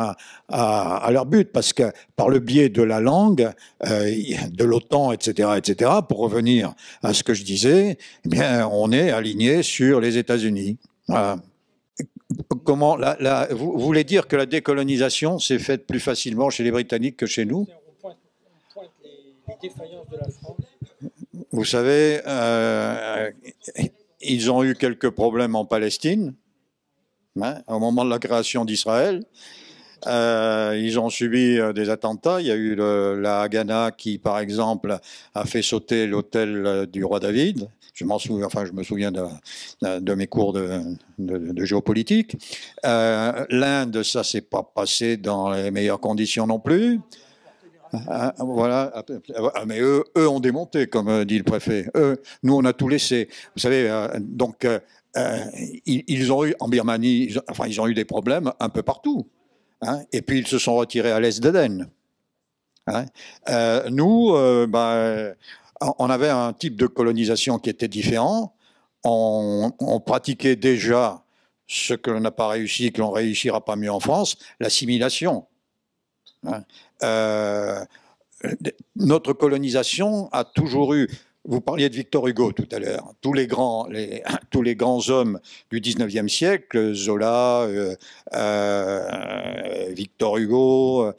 à leur but, parce que par le biais de la langue, de l'OTAN, etc., pour revenir à ce que je disais, eh bien, on est aligné sur les États-Unis. Voilà. Comment vous voulez dire que la décolonisation s'est faite plus facilement chez les Britanniques que chez nous? On pointe les défaillances de la France. Vous savez, ils ont eu quelques problèmes en Palestine, au moment de la création d'Israël. Ils ont subi des attentats. Il y a eu la Haganah qui, par exemple, a fait sauter l'hôtel du roi David. Je me souviens de mes cours de géopolitique. L'Inde, ça s'est pas passé dans les meilleures conditions non plus. Voilà. Mais eux ont démonté, comme dit le préfet. Nous, on a tout laissé. Vous savez, ils ont eu en Birmanie, ils ont eu des problèmes un peu partout. Et puis ils se sont retirés à l'est d'Aden. Nous, on avait un type de colonisation qui était différent. On pratiquait déjà ce que l'on n'a pas réussi, que l'on réussira pas mieux en France, l'assimilation. Notre colonisation a toujours eu. Vous parliez de Victor Hugo tout à l'heure. Tous les grands hommes du 19e siècle, Zola, Victor Hugo,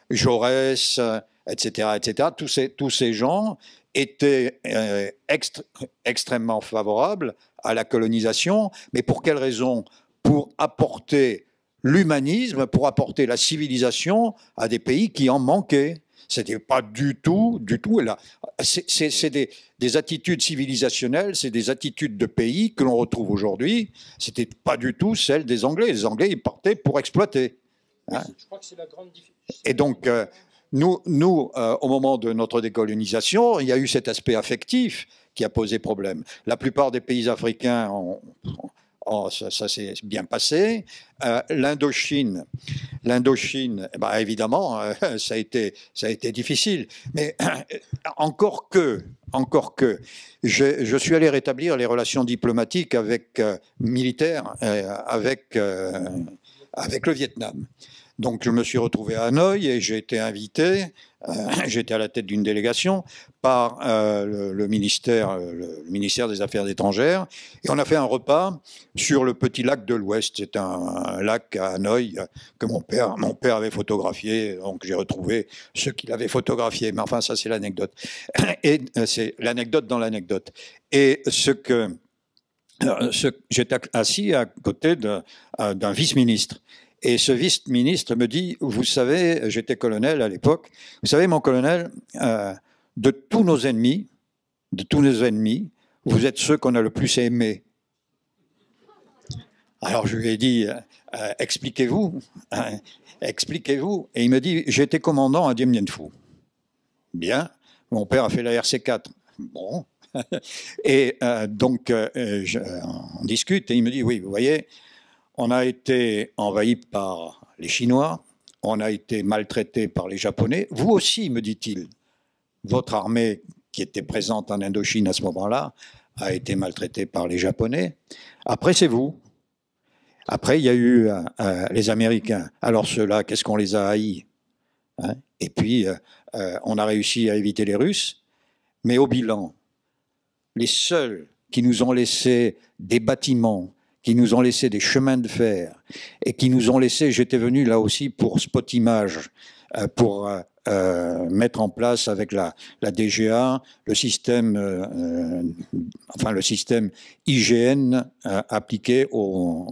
Jaurès, etc., tous ces gens étaient extrêmement favorables à la colonisation. Mais pour quelle raison? Pour apporter l'humanisme, pour apporter la civilisation à des pays qui en manquaient. C'était pas du tout là. C'est des attitudes civilisationnelles, c'est des attitudes de pays que l'on retrouve aujourd'hui. C'était pas du tout celles des Anglais. Les Anglais, ils partaient pour exploiter. Je crois que c'est la grande difficulté. Et donc, nous, au moment de notre décolonisation, il y a eu cet aspect affectif qui a posé problème. La plupart des pays africains ça s'est bien passé. L'Indochine, évidemment, ça a été difficile. Mais encore que, je suis allé rétablir les relations diplomatiques militaires avec le Vietnam. Donc je me suis retrouvé à Hanoï et j'ai été invité, j'étais à la tête d'une délégation par le ministère des Affaires étrangères, et on a fait un repas sur le petit lac de l'Ouest. C'est un lac à Hanoï que mon père avait photographié, donc j'ai retrouvé ce qu'il avait photographié. Mais enfin, ça c'est l'anecdote. Et c'est l'anecdote dans l'anecdote. Et j'étais assis à côté d'un vice-ministre. Et ce vice-ministre me dit, vous savez, j'étais colonel à l'époque, vous savez, mon colonel, de tous nos ennemis, vous êtes ceux qu'on a le plus aimés. Alors je lui ai dit, expliquez-vous. Et il me dit, j'étais commandant à Dien Bien Phu. Bien, mon père a fait la RC4. Bon. Et donc, on discute et il me dit, oui, vous voyez, on a été envahi par les Chinois, on a été maltraité par les Japonais. Vous aussi, me dit-il, votre armée qui était présente en Indochine à ce moment-là a été maltraitée par les Japonais. Après, c'est vous. Après, il y a eu les Américains. Alors ceux-là, qu'est-ce qu'on les a haïs, hein? Et puis, on a réussi à éviter les Russes. Mais au bilan, les seuls qui nous ont laissé des bâtiments, qui nous ont laissé des chemins de fer et qui nous ont laissé, j'étais venu là aussi pour Spot Image, pour mettre en place avec la DGA le système IGN appliqué au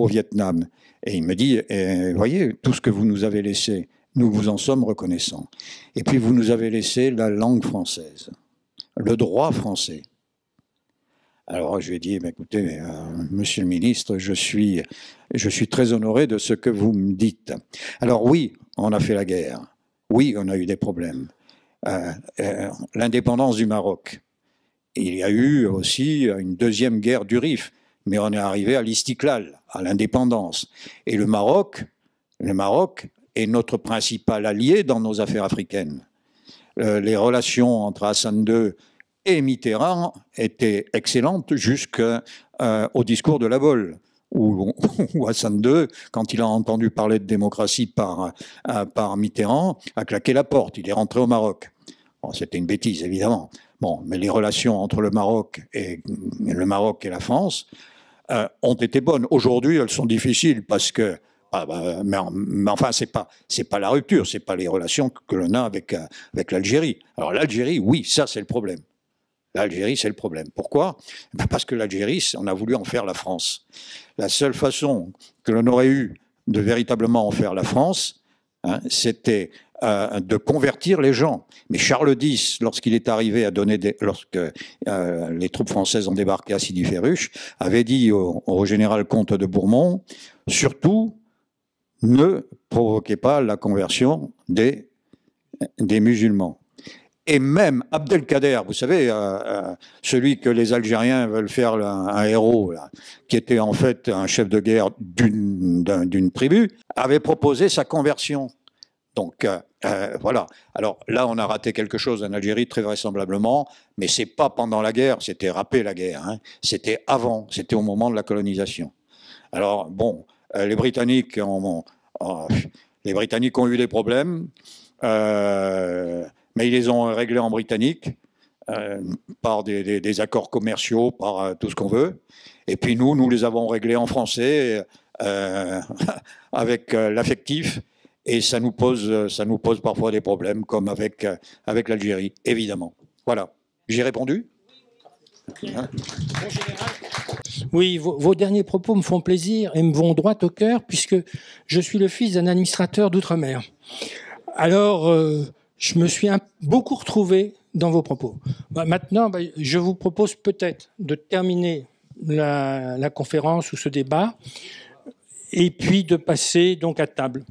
Vietnam. Et il me dit, voyez, tout ce que vous nous avez laissé, Nous vous en sommes reconnaissants. Et puis vous nous avez laissé la langue française, le droit français. Alors je lui ai dit, écoutez, monsieur le ministre, je suis très honoré de ce que vous me dites. Alors oui, on a fait la guerre. Oui, on a eu des problèmes. L'indépendance du Maroc. Il y a eu aussi une deuxième guerre du Rif, mais on est arrivé à l'Istiklal, à l'indépendance. Et le Maroc est notre principal allié dans nos affaires africaines. Les relations entre Hassan II et Mitterrand étaient excellentes jusqu'au discours de La Baule, où Hassan II, quand il a entendu parler de démocratie par Mitterrand, a claqué la porte. Il est rentré au Maroc. Bon, c'était une bêtise, évidemment. Bon, mais les relations entre le Maroc et la France ont été bonnes. Aujourd'hui, elles sont difficiles parce que, mais enfin, c'est pas la rupture, c'est pas les relations que l'on a avec l'Algérie. Alors l'Algérie, oui, ça c'est le problème. L'Algérie, c'est le problème. Pourquoi ? Parce que l'Algérie, on a voulu en faire la France. La seule façon que l'on aurait eu de véritablement en faire la France, c'était de convertir les gens. Mais Charles X, lorsqu'il est arrivé à donner lorsque les troupes françaises ont débarqué à Sidi Ferruche, avait dit au général comte de Bourmont, surtout, ne provoquez pas la conversion des musulmans. Et même Abdelkader, vous savez, celui que les Algériens veulent faire un héros, là, qui était en fait un chef de guerre d'une tribu, avait proposé sa conversion. Donc voilà. Alors là, on a raté quelque chose en Algérie, très vraisemblablement, mais c'est pas pendant la guerre, c'était râpé la guerre, hein. C'était avant, c'était au moment de la colonisation. Alors bon, les Britanniques ont eu des problèmes. Mais ils les ont réglés en britannique, par des accords commerciaux, par tout ce qu'on veut. Et puis nous les avons réglés en français, avec l'affectif, et ça nous pose parfois des problèmes, comme avec l'Algérie, évidemment. Voilà. J'ai répondu ? Hein ? Oui, vos derniers propos me font plaisir et me vont droit au cœur, puisque je suis le fils d'un administrateur d'outre-mer. Alors, je me suis beaucoup retrouvé dans vos propos. Maintenant, je vous propose peut-être de terminer la conférence ou ce débat, et puis de passer donc à table.